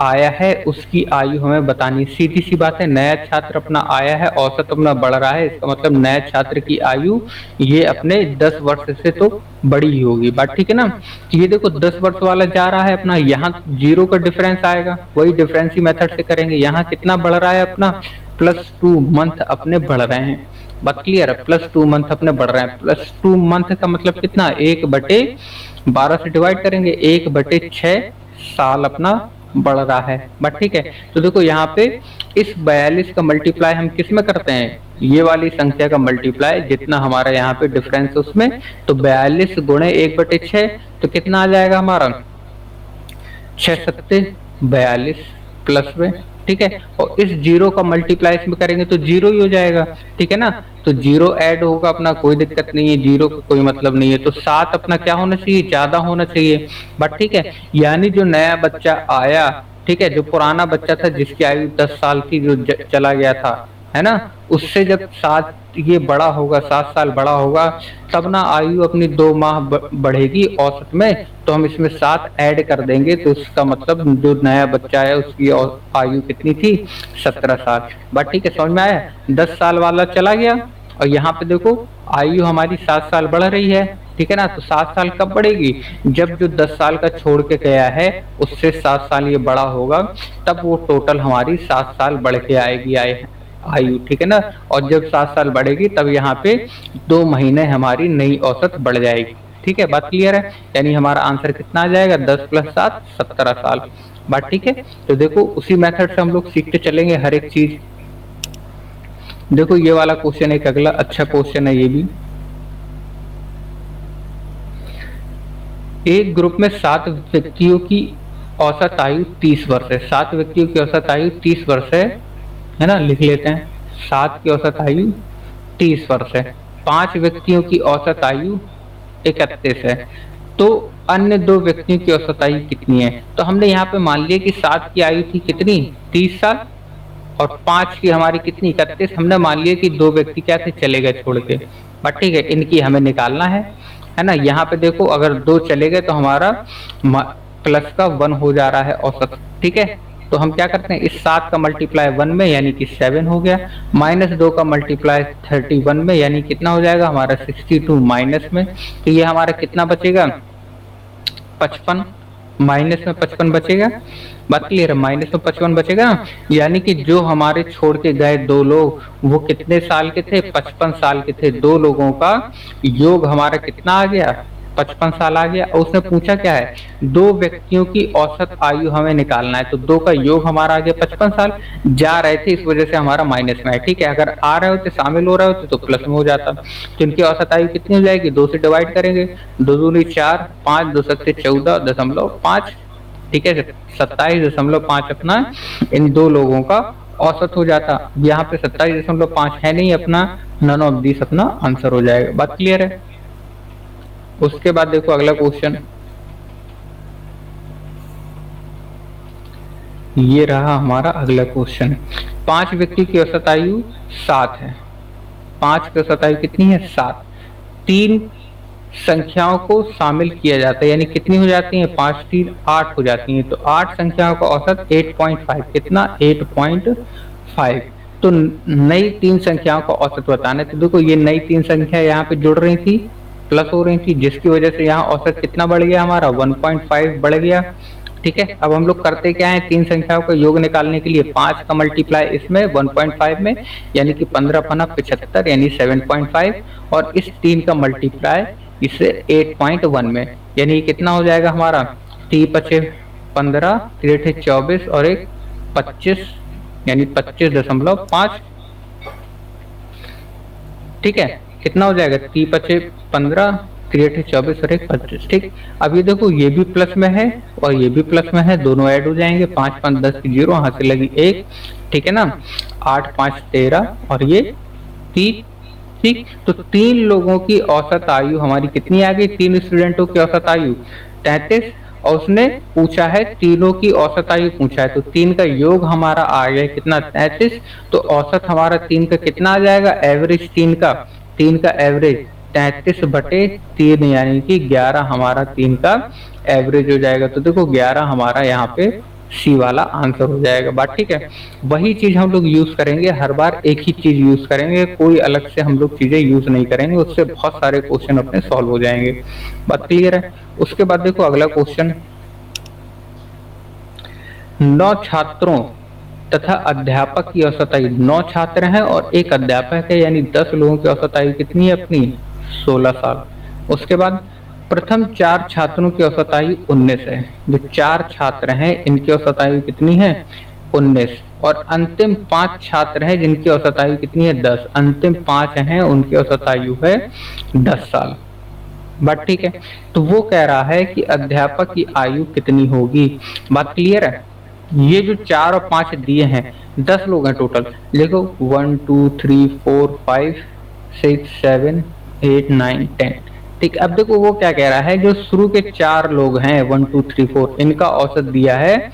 Speaker 1: आया है उसकी आयु हमें बतानी, सीधी सी बात है, नया छात्र अपना आया है, औसत अपना बढ़ रहा है, इसका मतलब नया छात्र की आयु ये अपने 10 वर्ष से तो बड़ी ही होगी। बात ठीक है ना। ये देखो 10 वर्ष वाला जा रहा है अपना, यहाँ 0 का डिफरेंस आएगा, वही डिफरेंस ही मेथड से करेंगे। यहाँ कितना बढ़ रहा है अपना +2 मंथ अपने बढ़ रहे हैं। बात क्लियर है, +2 मंथ अपने बढ़ रहे हैं। +2 मंथ का मतलब कितना 1/12 से डिवाइड करेंगे, 1/6 साल अपना बढ़ रहा है। बट ठीक है, तो देखो यहाँ पे इस 42 का मल्टीप्लाई हम किस में करते हैं, ये वाली संख्या का मल्टीप्लाई जितना हमारा यहाँ पे डिफरेंस उसमें, तो 42 गुणे 1/6 तो कितना आ जाएगा हमारा 6 7 42 प्लस में, ठीक है। और इस 0 का मल्टीप्लाई इसमें करेंगे तो 0 ही हो जाएगा, ठीक है ना। तो 0 ऐड होगा अपना, कोई दिक्कत नहीं है, 0 का कोई मतलब नहीं है। तो 7 अपना क्या होना चाहिए, ज्यादा होना चाहिए। बट ठीक है, यानी जो नया बच्चा आया, ठीक है, जो पुराना बच्चा था जिसकी आयु 10 साल की जो चला गया था, है ना, उससे जब 7 ये बड़ा होगा, 7 साल बड़ा होगा, तब ना आयु अपनी 2 माह बढ़ेगी औसत में, तो हम इसमें 7 ऐड कर देंगे, तो उसका मतलब जो नया बच्चा है उसकी आयु कितनी थी 17 साल। बात ठीक है, समझ में आया। 10 साल वाला चला गया और यहाँ पे देखो आयु हमारी 7 साल बढ़ रही है, ठीक है ना। तो 7 साल कब बढ़ेगी, जब जो 10 साल का छोड़ के गया है उससे 7 साल ये बड़ा होगा, तब वो टोटल हमारी 7 साल बढ़ के आएगी आयु, ठीक है ना। और जब 7 साल बढ़ेगी तब यहाँ पे 2 महीने हमारी नई औसत बढ़ जाएगी, ठीक है। बात क्लियर है, यानी हमारा आंसर कितना आ जाएगा 10 + 7 17 साल। बात ठीक है। तो देखो उसी मेथड से हम लोग सीखते चलेंगे हर एक चीज। देखो ये वाला क्वेश्चन एक अगला अच्छा क्वेश्चन है ये भी। एक ग्रुप में 7 व्यक्तियों की औसत आयु 30 वर्ष है। 7 व्यक्तियों की औसत आयु 30 वर्ष है ना, लिख लेते हैं। 7 की औसत आयु 30 वर्ष है। 5 व्यक्तियों की औसत आयु 31 है। तो अन्य 2 व्यक्तियों की औसत आयु कितनी है। तो हमने यहाँ पे मान लिया कि 7 की आयु थी कितनी 30 साल और 5 की हमारी कितनी 31। हमने मान लिया कि 2 व्यक्ति क्या थे चले गए छोड़ के, बट ठीक है, इनकी हमें निकालना है ना। यहाँ पे देखो अगर 2 चले गए तो हमारा प्लस का 1 हो जा रहा है औसत, ठीक है। तो हम क्या करते हैं, इस 7 का मल्टीप्लाई 1 में यानी कि 7 हो गया, -2 का मल्टीप्लाई 31 में यानी कितना हो जाएगा हमारा 62 माइनस में, तो ये हमारा कितना बचेगा 55, माइनस में 55 बचेगा। बात क्लियर है, माइनस में 55 बचेगा ना, यानी कि जो हमारे छोड़ के गए दो लोग वो कितने साल के थे, 55 साल के थे। दो लोगों का योग हमारा कितना आ गया, 55 साल आ गया। और उसने पूछा क्या है, दो व्यक्तियों की औसत आयु हमें निकालना है, तो दो का योग हमारा आ गया 55 साल। जा रहे थे इस वजह से हमारा माइनस में है, ठीक है। अगर आ रहे होते, शामिल हो रहे होते तो प्लस में हो जाता। तो इनकी औसत आयु कितनी हो जाएगी, 2 से डिवाइड करेंगे, 2 दूनी 4, 5 2 सत्ते 14.5, ठीक है। 27.5 अपना इन दो लोगों का औसत हो जाता। यहाँ पे 27.5 है नहीं अपना, नन ऑफ दिस अपना आंसर हो जाएगा। बात क्लियर है। उसके बाद देखो अगला क्वेश्चन, ये रहा हमारा अगला क्वेश्चन। 5 व्यक्ति की औसत आयु 7 है। 5 की औसत आयु कितनी है, 7। 3 संख्याओं को शामिल किया जाता है, यानी कितनी हो जाती है, 5 3 8 हो जाती हैं। तो 8 संख्याओं का औसत 8.5, कितना 8.5। तो नई 3 संख्याओं का औसत बताना है। तो देखो ये नई 3 संख्या यहाँ पे जुड़ रही थी, प्लस हो रही थी, जिसकी वजह से यहाँ औसत कितना बढ़ गया हमारा, 1.5 बढ़ गया, ठीक है। अब हम लोग करते क्या है, 3 संख्याओं का योग निकालने के लिए 5 का मल्टीप्लाई इसमें 1.5 में, यानी कि 15 पना 75, यानी 7.5, और इस 3 का मल्टीप्लाई इससे 8.1 में, यानी कितना हो जाएगा हमारा, 3 पचे 15, 3 24 और 1 25, यानी 25.5, ठीक है। कितना हो जाएगा, 3 पचे 15, 3 24 और 1 25, ठीक। अब ये देखो ये भी प्लस में है और ये भी प्लस में है, दोनों ऐड हो जाएंगे, 5 5 10 की 0, यहाँ से लगी 1, ठीक है ना। 8 5 13 और ये 3, ठीक। तो 3 लोगों की औसत आयु हमारी कितनी आ गई, 3 स्टूडेंटों की औसत आयु 33, और उसने पूछा है तीनों की औसत आयु पूछा है, तो 3 का योग हमारा आ गया कितना, 33। तो औसत हमारा 3 का कितना आ जाएगा, एवरेज 3 का एवरेज 33/3, यानी कि 11 हमारा 3 का एवरेज हो जाएगा। तो देखो 11 हमारा यहाँ पे सी वाला आंसर हो जाएगा। बात ठीक है। वही चीज हम लोग यूज करेंगे, हर बार एक ही चीज यूज करेंगे, कोई अलग से हम लोग चीजें यूज नहीं करेंगे, उससे बहुत सारे क्वेश्चन अपने सॉल्व हो जाएंगे। बात क्लियर है। उसके बाद देखो अगला क्वेश्चन, 9 छात्रों तथा अध्यापक की औसत आयु, 9 छात्र हैं और 1 अध्यापक है, यानी 10 लोगों की औसत आयु कितनी है अपनी, 16 साल। उसके बाद प्रथम 4 छात्रों की औसत आयु 19 है। जो 4 छात्र हैं इनकी औसत आयु कितनी है, 19, और अंतिम 5 छात्र हैं जिनकी औसत आयु कितनी है, 10। अंतिम 5 हैं उनकी औसत आयु है 10 साल। बात ठीक है। तो वो कह रहा है कि अध्यापक की आयु कितनी होगी। बात क्लियर है। ये जो 4 और 5 दिए हैं, 10 लोग हैं टोटल, देखो 1 2 3 4 5 6 7 8 9 10, ठीक। अब देखो वो क्या कह रहा है, जो शुरू के 4 लोग हैं 1 2 3 4, इनका औसत दिया है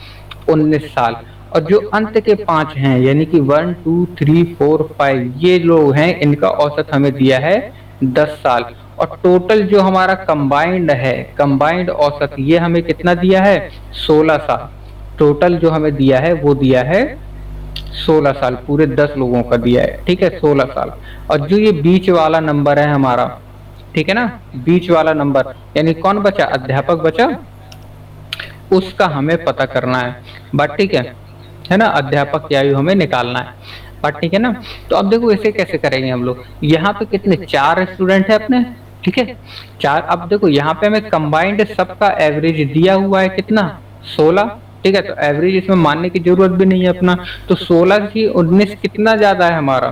Speaker 1: 19 साल, और जो अंत के 5 हैं यानी कि 1 2 3 4 5 ये लोग हैं, इनका औसत हमें दिया है 10 साल। और टोटल जो हमारा कंबाइंड है, कंबाइंड औसत ये हमें कितना दिया है, 16 साल। टोटल जो हमें दिया है वो दिया है 16 साल, पूरे 10 लोगों का दिया है, ठीक है, 16 साल। और जो ये बीच वाला नंबर है हमारा, ठीक है ना, बीच वाला नंबर यानी कौन बचा, अध्यापक बचा, उसका हमें पता करना है। बात ठीक है ना, अध्यापक की आयु हमें निकालना है। बात ठीक है ना। तो अब देखो इसे कैसे करेंगे हम लोग, यहाँ पे कितने 4 स्टूडेंट है अपने, ठीक है 4। अब देखो यहाँ पे हमें कंबाइंड सबका एवरेज दिया हुआ है कितना, 16, ठीक है। तो एवरेज इसमें मानने की जरूरत भी नहीं है अपना। तो 16 की 19 कितना ज्यादा है हमारा,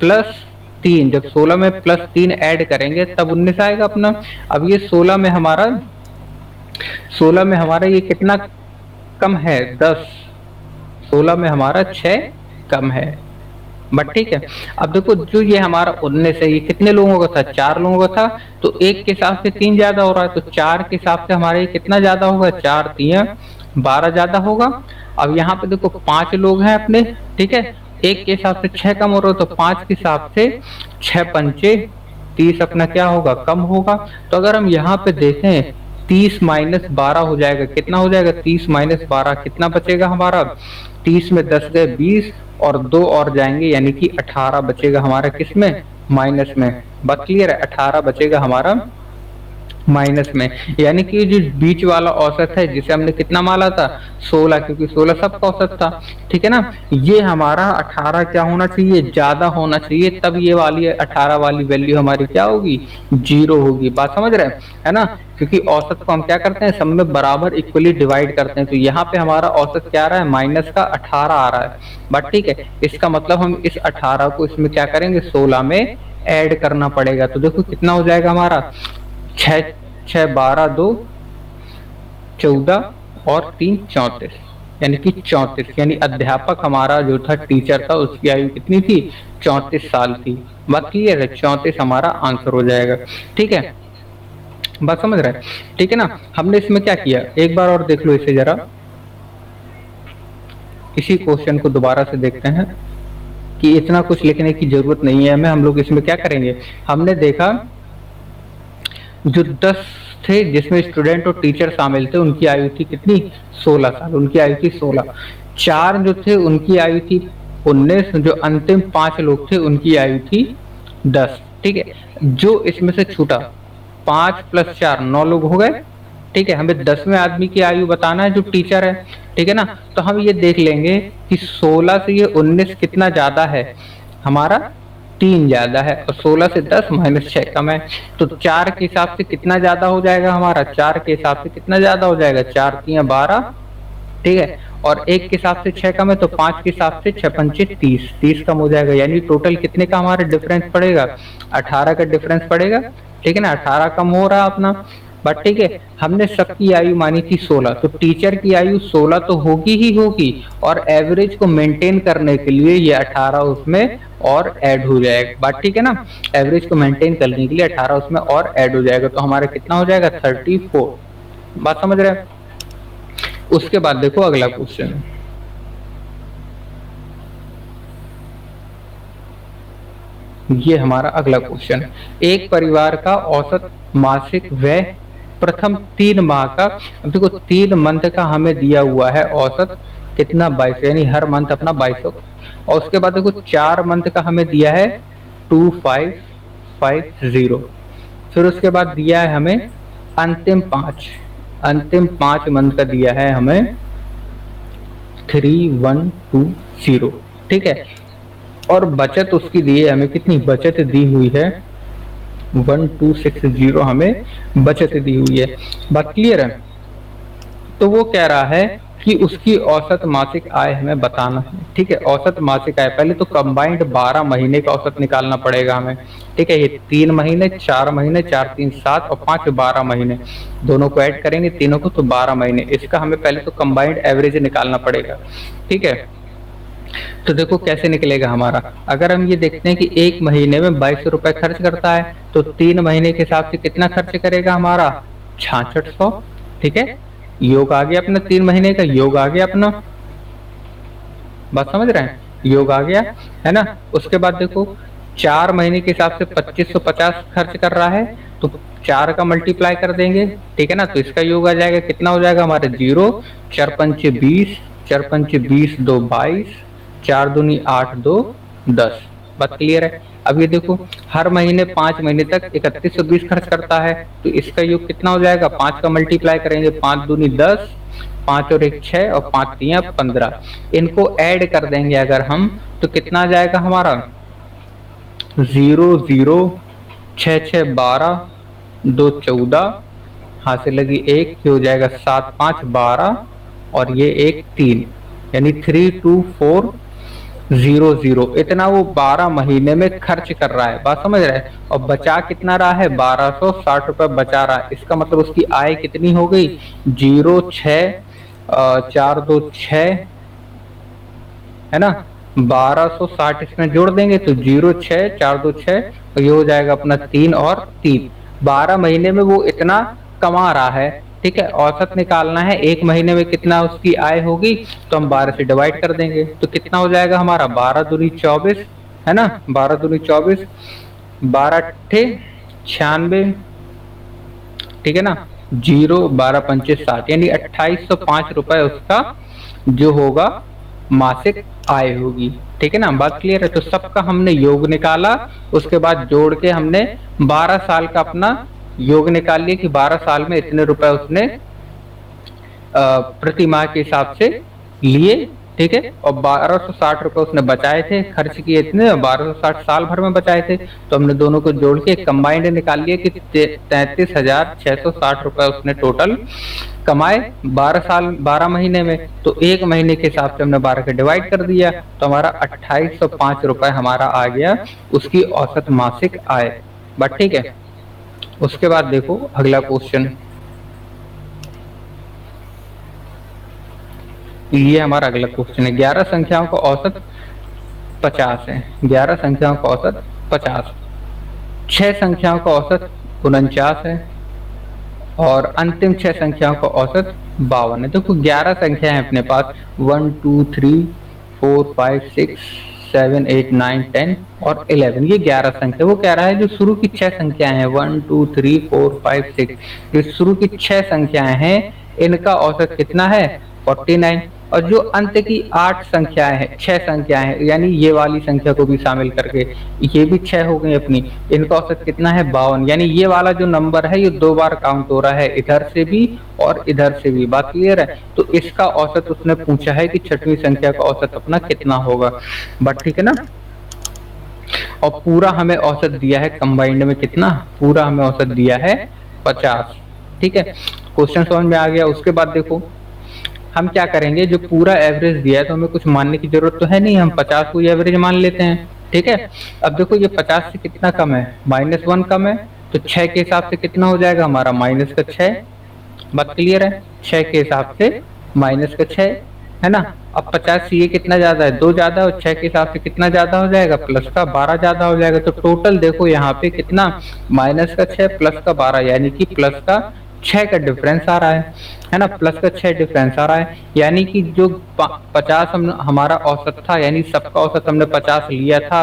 Speaker 1: +3। जब 16 में +3 ऐड करेंगे तब 19 आएगा अपना। अब ये 16 में हमारा ये कितना कम है, 10। 16 में हमारा 6 कम है। बट ठीक है। अब देखो जो ये हमारा 19 है, ये कितने लोगों का था, 4 लोगों का था, तो 1 के हिसाब से 3 ज्यादा हो रहा है, तो 4 के हिसाब से हमारे ये कितना ज्यादा होगा, 4 3 12 ज्यादा होगा। अब यहाँ पे देखो 5 लोग हैं अपने, ठीक है, 1 के हिसाब से 6 कम हो रहा है, तो 5 के हिसाब से 6 पंचे 30 अपना क्या होगा, कम होगा। तो अगर हम यहाँ पे देखें 30 - 12 हो जाएगा, कितना हो जाएगा, 30 - 12 कितना बचेगा हमारा, 30 में 10 गए 20 और 2 और जाएंगे, यानी कि 18 बचेगा हमारा, किसमें, माइनस में। बात क्लियर है, 18 बचेगा हमारा माइनस में, यानी कि जो बीच वाला औसत है जिसे हमने कितना माना था 16, क्योंकि 16 सबका औसत था, ठीक है ना। ये हमारा 18 क्या होना चाहिए, ज्यादा होना चाहिए, तब ये वाली 18 वाली वैल्यू हमारी क्या होगी, 0 होगी। बात समझ रहे हैं, है ना। क्योंकि औसत को हम क्या करते हैं, सब में बराबर इक्वली डिवाइड करते हैं, तो यहाँ पे हमारा औसत क्या आ रहा है, माइनस का 18 आ रहा है। बट ठीक है, इसका मतलब हम इस 18 को इसमें क्या करेंगे, 16 में ऐड करना पड़ेगा। तो देखो कितना हो जाएगा हमारा, 6 6 12 2 14 और 3 34, यानी कि 34, यानी अध्यापक हमारा जो था, टीचर था, उसकी आयु कितनी थी, 34 साल थी। बात क्लियर है, 34 हमारा आंसर हो जाएगा। ठीक है, बात समझ रहे हैं, ठीक है ना। हमने इसमें क्या किया, एक बार और देख लो इसे जरा, इसी क्वेश्चन को दोबारा से देखते हैं कि इतना कुछ लिखने की जरूरत नहीं है हमें। हम लोग इसमें क्या करेंगे, हमने देखा जो 10 थे जिसमें स्टूडेंट और टीचर शामिल थे, उनकी आयु थी कितनी, 16 साल, उनकी आयु थी 16। 4 जो थे उनकी आयु थी 19, जो अंतिम 5 लोग थे उनकी आयु थी 10। ठीक है, जो इसमें से छूटा, 5 + 4 9 लोग हो गए। ठीक है, हमें 10वें आदमी की आयु बताना है जो टीचर है, ठीक है ना। तो हम ये देख लेंगे कि 16 से ये 19 कितना ज्यादा है, हमारा 3 ज्यादा है, और 16 से 10 -6 कम है। तो 4 के हिसाब से कितना ज्यादा हो जाएगा हमारा, 4 के हिसाब से कितना ज्यादा हो जाएगा, 4 3 12, ठीक है। और 1 के हिसाब से 6 कम है, तो 5 के हिसाब से 6 पंचे 30, 30 कम हो जाएगा। यानी टोटल कितने का हमारा डिफरेंस पड़ेगा, 18 का डिफरेंस पड़ेगा, ठीक है ना। 18 कम हो रहा अपना, बट ठीक है, हमने सबकी आयु मानी थी 16, तो टीचर की आयु 16 तो होगी ही होगी, और एवरेज को मेंटेन करने के लिए ये 18 उसमें और ऐड हो जाएगा। बात ठीक है ना, एवरेज को मेंटेन करने के लिए 18 उसमें और ऐड हो जाएगा, तो हमारा कितना हो जाएगा, 34। बात समझ रहे हैं। उसके बाद देखो अगला क्वेश्चन, ये हमारा अगला क्वेश्चन, एक परिवार का औसत मासिक व्यय प्रथम 3 माह का, अब देखो 3 मंथ का हमें दिया हुआ है औसत कितना, 22, यानी हर मंथ अपना 2200। और उसके बाद देखो 4 मंथ का हमें दिया है 2550। फिर उसके बाद दिया है हमें अंतिम 5 मंथ का दिया है हमें 3120। ठीक है, और बचत उसकी दी है हमें, कितनी बचत दी हुई है, 1260 हमें बचत दी हुई है। बात क्लियर है। तो वो कह रहा है कि उसकी औसत मासिक आय हमें बताना है। ठीक है, औसत मासिक आय, पहले तो कंबाइंड 12 महीने का औसत निकालना पड़ेगा हमें। ठीक है, ये 3 महीने, 4 महीने, 4 3 7 और 5 12 महीने, दोनों को ऐड करेंगे तीनों को तो 12 महीने। इसका हमें पहले तो कंबाइंड एवरेज निकालना पड़ेगा। ठीक है, तो देखो कैसे निकलेगा हमारा, अगर हम ये देखते हैं कि 1 महीने में 2200 रुपए खर्च करता है, तो 3 महीने के हिसाब से कितना खर्च करेगा हमारा, 6600। ठीक है, योग आ गया अपना, 3 महीने का योग आ गया अपना। बात समझ रहे हैं, योग आ गया, है ना। उसके बाद देखो 4 महीने के हिसाब से 2550 खर्च कर रहा है, तो 4 का मल्टीप्लाई कर देंगे, ठीक है ना। तो इसका योग आ जाएगा, कितना हो जाएगा हमारे 0, 4 पंचे 20, 4 पंचे 20 2 22, 4 दूनी 8 2 10। बात क्लियर है। अब ये देखो हर महीने 5 महीने तक 3120 खर्च करता है, तो इसका योग कितना हो जाएगा, 5 का मल्टीप्लाई करेंगे, 5 दूनी 10, 5 और 1 6 और 5 3 15। इनको ऐड कर देंगे अगर हम, तो कितना आ जाएगा हमारा, 0 0 6 6 12 2 14, हाथ से लगी 1, ये हो जाएगा 7 5 12, और ये 1 3, यानी 3240। इतना वो 12 महीने में खर्च कर रहा है। बात समझ रहे हैं। और बचा कितना रहा है, 1260 रुपए बचा रहा है। इसका मतलब उसकी आय कितनी हो गई, 0 6 4 2 6, है ना। 1260 इसमें जोड़ देंगे तो 0 6 4 2 6, और ये हो जाएगा अपना 3 और 3। 12 महीने में वो इतना कमा रहा है। ठीक है, औसत निकालना है 1 महीने में कितना उसकी आय होगी, तो हम 12 से डिवाइड कर देंगे, तो कितना हो जाएगा हमारा, 12 दूनी 24, है ना, 12 दूनी 24, 12 अट्ठे 96, ठीक है ना, 0 12 पंचे 60, यानी 2805 रुपए उसका जो होगा मासिक आय होगी। ठीक है ना, बात क्लियर है। तो सबका हमने योग निकाला, उसके बाद जोड़ के हमने 12 साल का अपना योग निकाल लिए कि 12 साल में इतने रुपए उसने प्रति माह के हिसाब से लिए, ठीक है, और 1260 रुपए उसने बचाए थे, खर्च किए इतने, 1260 साल भर में बचाए थे। तो हमने दोनों को जोड़ के कंबाइंड निकाल लिया कि 33,660 रुपए उसने टोटल कमाए 12 साल 12 महीने में। तो एक महीने के हिसाब से हमने 12 के डिवाइड कर दिया, तो हमारा 2805 रुपए हमारा आ गया उसकी औसत मासिक आय। बट ठीक है, उसके बाद देखो अगला क्वेश्चन, ये हमारा अगला क्वेश्चन है। 11 संख्याओं का औसत 50 है, 11 संख्याओं का औसत 50, 6 संख्याओं का औसत 49 है और अंतिम 6 संख्याओं का औसत 52 है। देखो 11 संख्या है अपने पास, 1 2 3 4 5 6 7 8 9 10 और 11, ये 11 संख्या। वो कह रहा है जो शुरू की 6 संख्याएं हैं 1 2 3 4 5 6, जो शुरू की 6 संख्याएं हैं इनका औसत कितना है 49, और जो अंत की 8 संख्याएं हैं 6 संख्याएं हैं यानी ये वाली संख्या को भी शामिल करके ये भी 6 हो गई अपनी, इनका औसत कितना है 52, यानी ये वाला जो नंबर है ये 2 बार काउंट हो रहा है, इधर से भी और इधर से भी। बात क्लियर है? तो इसका औसत उसने पूछा है कि 6वीं संख्या का औसत अपना कितना होगा। बट ठीक है ना, और पूरा हमें औसत दिया है कंबाइंड में कितना, पूरा हमें औसत दिया है 50। ठीक है, क्वेश्चन समझ में आ गया। उसके बाद देखो हम क्या करेंगे, जो पूरा एवरेज दिया है तो हमें कुछ मानने की जरूरत तो है नहीं, हम 50 को एवरेज मान लेते हैं। ठीक है, अब देखो ये 50 से कितना कम है, -1 कम है, तो 6 के हिसाब से कितना हो जाएगा हमारा -6। बात क्लियर है? 6 के हिसाब से -6 है ना। अब 50 से ये कितना ज्यादा है 2 ज्यादा, और 6 के हिसाब से कितना ज्यादा हो जाएगा प्लस का 12 ज्यादा हो जाएगा। तो टोटल देखो यहाँ पे कितना -6 प्लस का 12, यानी कि प्लस का 6 का डिफरेंस आ रहा है ना, प्लस का 6 डिफरेंस आ रहा है। यानी कि जो 50 हमारा औसत था, यानी सबका औसत हमने 50 लिया था,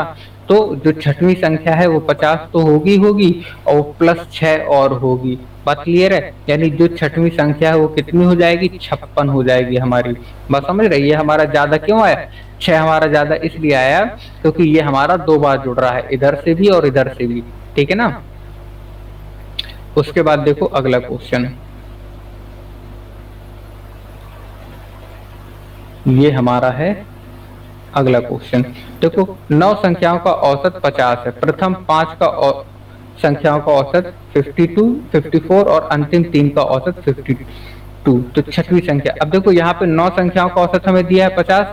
Speaker 1: तो जो 6वीं संख्या है वो 50 तो होगी और प्लस 6 और होगी। बात क्लियर है? यानी जो 6वीं संख्या है वो कितनी हो जाएगी 56 हो जाएगी हमारी। बात समझ रही है? हमारा ज्यादा क्यों आया, 6 हमारा ज्यादा इसलिए आया क्योंकि ये हमारा 2 बार जुड़ रहा है, इधर से भी और इधर से भी। ठीक है ना। उसके बाद देखो अगला क्वेश्चन, ये हमारा है अगला क्वेश्चन। देखो 9 संख्याओं का औसत 50 है, प्रथम 5 का संख्याओं का औसत 52, 54 और अंतिम 3 का औसत 52, तो 6वीं संख्या। अब देखो यहाँ पे 9 संख्याओं का औसत हमें दिया है 50,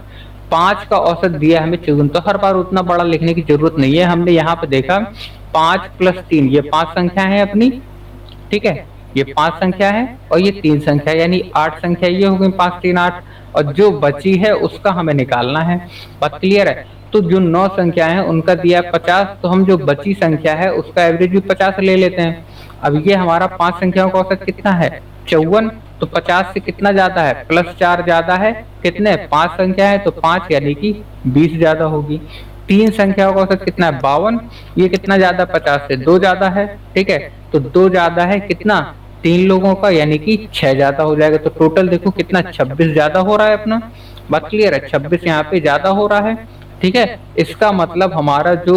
Speaker 1: 5 का औसत दिया है हमें 54, तो हर बार उतना बड़ा लिखने की जरूरत नहीं है। हमने यहाँ पे देखा 5 + 3, ये 5 संख्या है अपनी। ठीक है, ये 5 संख्या है और ये 3 संख्या, यानी 8 संख्या ये हो गई, 5 3 8, और जो बची है उसका हमें निकालना है। बात क्लियर है? तो जो 9 संख्या है उनका दिया 50, तो हम जो बची संख्या है उसका एवरेज भी 50 ले लेते हैं। अब ये हमारा 5 संख्याओं का औसत कितना है 54, तो 50 से कितना ज्यादा है +4 ज्यादा है, कितने 5 संख्या है तो 5 यानी कि 20 ज्यादा होगी। 3 संख्याओं का औसत कितना है 52, ये कितना ज्यादा 50 से 2 ज्यादा है। ठीक है, तो 2 ज्यादा है कितना 3 लोगों का, यानी कि 6 ज्यादा हो जाएगा। तो टोटल देखो कितना 26 ज्यादा हो रहा है अपना। बात क्लियर है? 26 यहाँ पे ज्यादा हो रहा है। ठीक है, इसका मतलब हमारा जो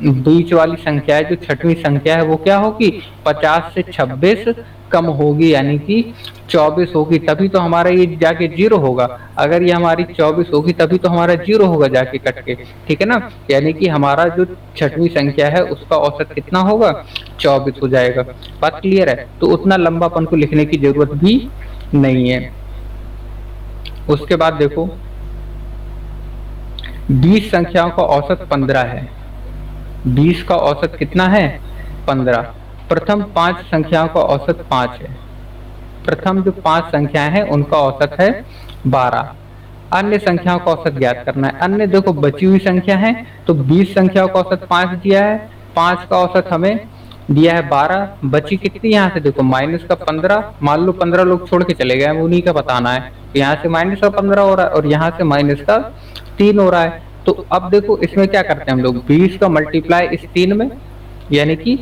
Speaker 1: बीच वाली संख्या है, जो 6वीं संख्या है वो क्या होगी 50 से 26 कम होगी, यानी कि 24 होगी, तभी तो हमारा ये जाके 0 होगा। अगर ये हमारी 24 होगी तभी तो हमारा 0 होगा जाके कट के। ठीक है ना, यानी कि हमारा जो 6वीं संख्या है उसका औसत कितना होगा 24 हो जाएगा। बात क्लियर है? तो उतना लंबा अपन को लिखने की जरूरत भी नहीं है। उसके बाद देखो 20 संख्याओं का औसत 15 है, 20 का औसत कितना है 15। प्रथम 5 संख्याओं का औसत 5 है, प्रथम जो 5 संख्याएं हैं उनका औसत है 12। अन्य संख्याओं का औसत ज्ञात करना है। अन्य देखो बची हुई संख्या है, तो 20 संख्याओं का औसत 5 दिया है, 5 का औसत हमें दिया है 12, बची कितनी यहाँ से देखो माइनस का 15, मान लो 15 लोग छोड़ के चले गए, उन्हीं का बताना है। तो यहाँ से माइनस का 15 हो रहा है और यहाँ से माइनस का 3 हो रहा है। तो अब देखो इसमें क्या करते हैं हम लोग 20 का मल्टीप्लाई इस 3 में, यानी कि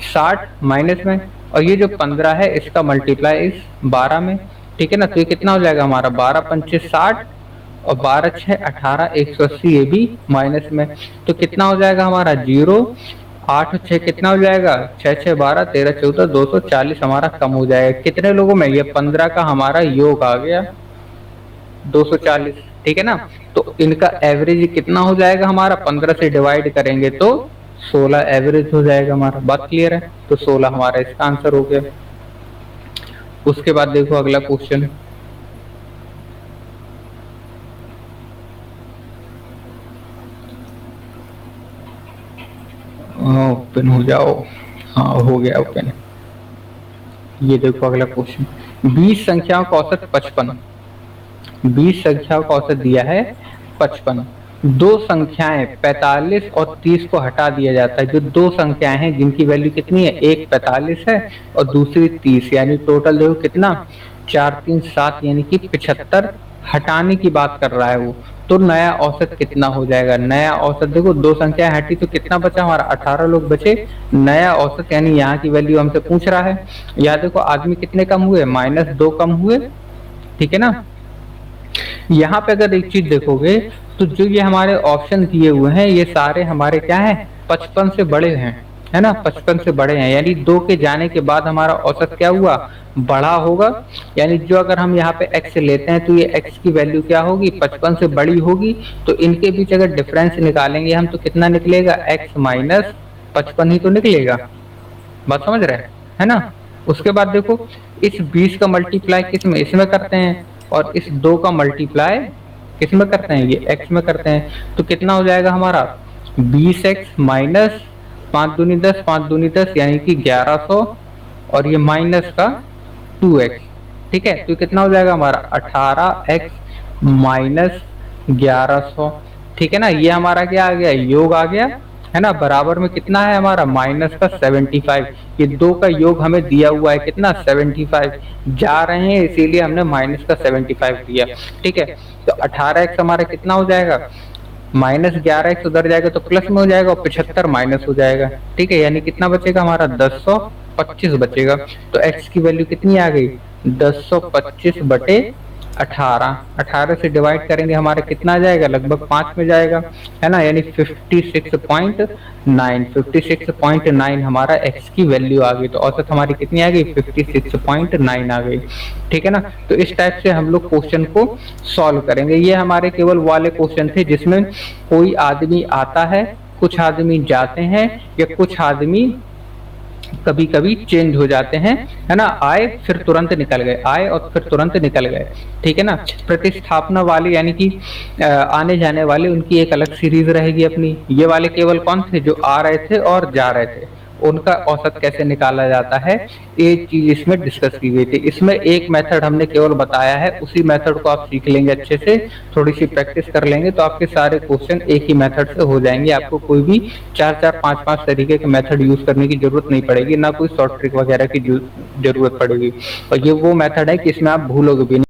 Speaker 1: 60 माइनस में, और ये जो 15 है इसका मल्टीप्लाई इस 12 में। ठीक है ना, तो ये कितना हो जाएगा हमारा 12 पंचे 60 और 12 6 18 180, ये भी माइनस में। तो कितना हो जाएगा हमारा 0 8 और 6 कितना हो जाएगा, 6 6 12 13 14 240 हमारा कम हो जाएगा। कितने लोगों में, ये 15 का हमारा योग आ गया 240, ठीक है ना। तो इनका एवरेज कितना हो जाएगा हमारा, 15 से डिवाइड करेंगे तो 16 एवरेज हो जाएगा हमारा। बात क्लियर है, तो 16 हमारा इसका आंसर हो गया। उसके बाद देखो अगला क्वेश्चन, ओपन हो जाओ। हाँ हो गया ओपन। ये देखो अगला क्वेश्चन, 20 संख्याओं का औसत 55, 20 संख्याओं का औसत दिया है 55। दो संख्याएं 45 और 30 को हटा दिया जाता है। जो दो संख्याएं हैं जिनकी वैल्यू कितनी है, एक 45 है और दूसरी 30, यानी टोटल देखो कितना, 4 3 7 यानी कि 75 हटाने की बात कर रहा है वो। तो नया औसत कितना हो जाएगा, नया औसत देखो दो संख्याएं हटी तो कितना बचा हमारा, 18 लोग बचे। नया औसत यानी यहाँ की वैल्यू हमसे पूछ रहा है। यहाँ देखो आदमी कितने कम हुए, -2 कम हुए, ठीक है ना। यहाँ पे अगर एक चीज देखोगे तो जो ये हमारे ऑप्शन दिए हुए हैं ये सारे हमारे क्या हैं, 55 से बड़े हैं, है ना, 55 से बड़े हैं। यानी 2 के जाने के बाद हमारा औसत क्या हुआ, बड़ा होगा। यानी जो अगर हम यहाँ पे x लेते हैं तो ये x की वैल्यू क्या होगी, 55 से बड़ी होगी। तो इनके बीच अगर डिफरेंस निकालेंगे हम तो कितना निकलेगा, x माइनस 55 ही तो निकलेगा। बात समझ रहे हैं, है ना। उसके बाद देखो इस 20 का मल्टीप्लाई किस में, इसमें करते हैं, और इस 2 का मल्टीप्लाई किस में करते हैं, ये x में करते हैं। तो कितना हो जाएगा हमारा, 20x माइनस 5 दूनी 10, 5 दूनी 10 यानी कि 1100, और ये माइनस का 2x, ठीक है। तो कितना हो जाएगा हमारा 18x माइनस 1100, ठीक है ना। ये हमारा क्या आ गया, योग आ गया, है ना। बराबर में कितना है हमारा, माइनस का 75। ये दो का योग हमें दिया हुआ है कितना, 75 जा रहे हैं, इसीलिए हमने माइनस का 75 दिया, ठीक है। तो 18x हमारा कितना हो जाएगा, -11x उधर जाएगा तो प्लस में हो जाएगा, और 75 माइनस हो जाएगा, ठीक है। यानी कितना बचेगा हमारा, 1025 बचेगा। तो x की वैल्यू कितनी आ गई, 1025 बटे 18, 18 से डिवाइड करेंगे हमारा कितना आ जाएगा, लगभग 5 में जाएगा, है ना। यानी 56.9 हमारा x की वैल्यू आ गई। तो औसत हमारी कितनी आ गई, 56.9 आ गई, ठीक है ना। तो इस टाइप से हम लोग क्वेश्चन को सॉल्व करेंगे। ये हमारे केवल वाले क्वेश्चन थे जिसमें कोई आदमी आता है, कुछ आदमी जाते हैं, या कुछ आदमी कभी कभी चेंज हो जाते हैं, है ना। आए फिर तुरंत निकल गए, आए और फिर तुरंत निकल गए, ठीक है ना। प्रतिस्थापना वाले यानी कि आने जाने वाले, उनकी एक अलग सीरीज रहेगी अपनी। ये वाले केवल कौन थे, जो आ रहे थे और जा रहे थे, उनका औसत कैसे निकाला जाता है, ये चीज इसमें डिस्कस की गई थी। इसमें एक मेथड हमने केवल बताया है, उसी मेथड को आप सीख लेंगे अच्छे से, थोड़ी सी प्रैक्टिस कर लेंगे तो आपके सारे क्वेश्चन एक ही मेथड से हो जाएंगे। आपको कोई भी 4 4 5 5 तरीके के मेथड यूज करने की जरूरत नहीं पड़ेगी, ना कोई शॉर्ट ट्रिक वगैरह की जरूरत पड़ेगी। और ये वो मेथड है कि इसमें आप भूलोगे भी नहीं।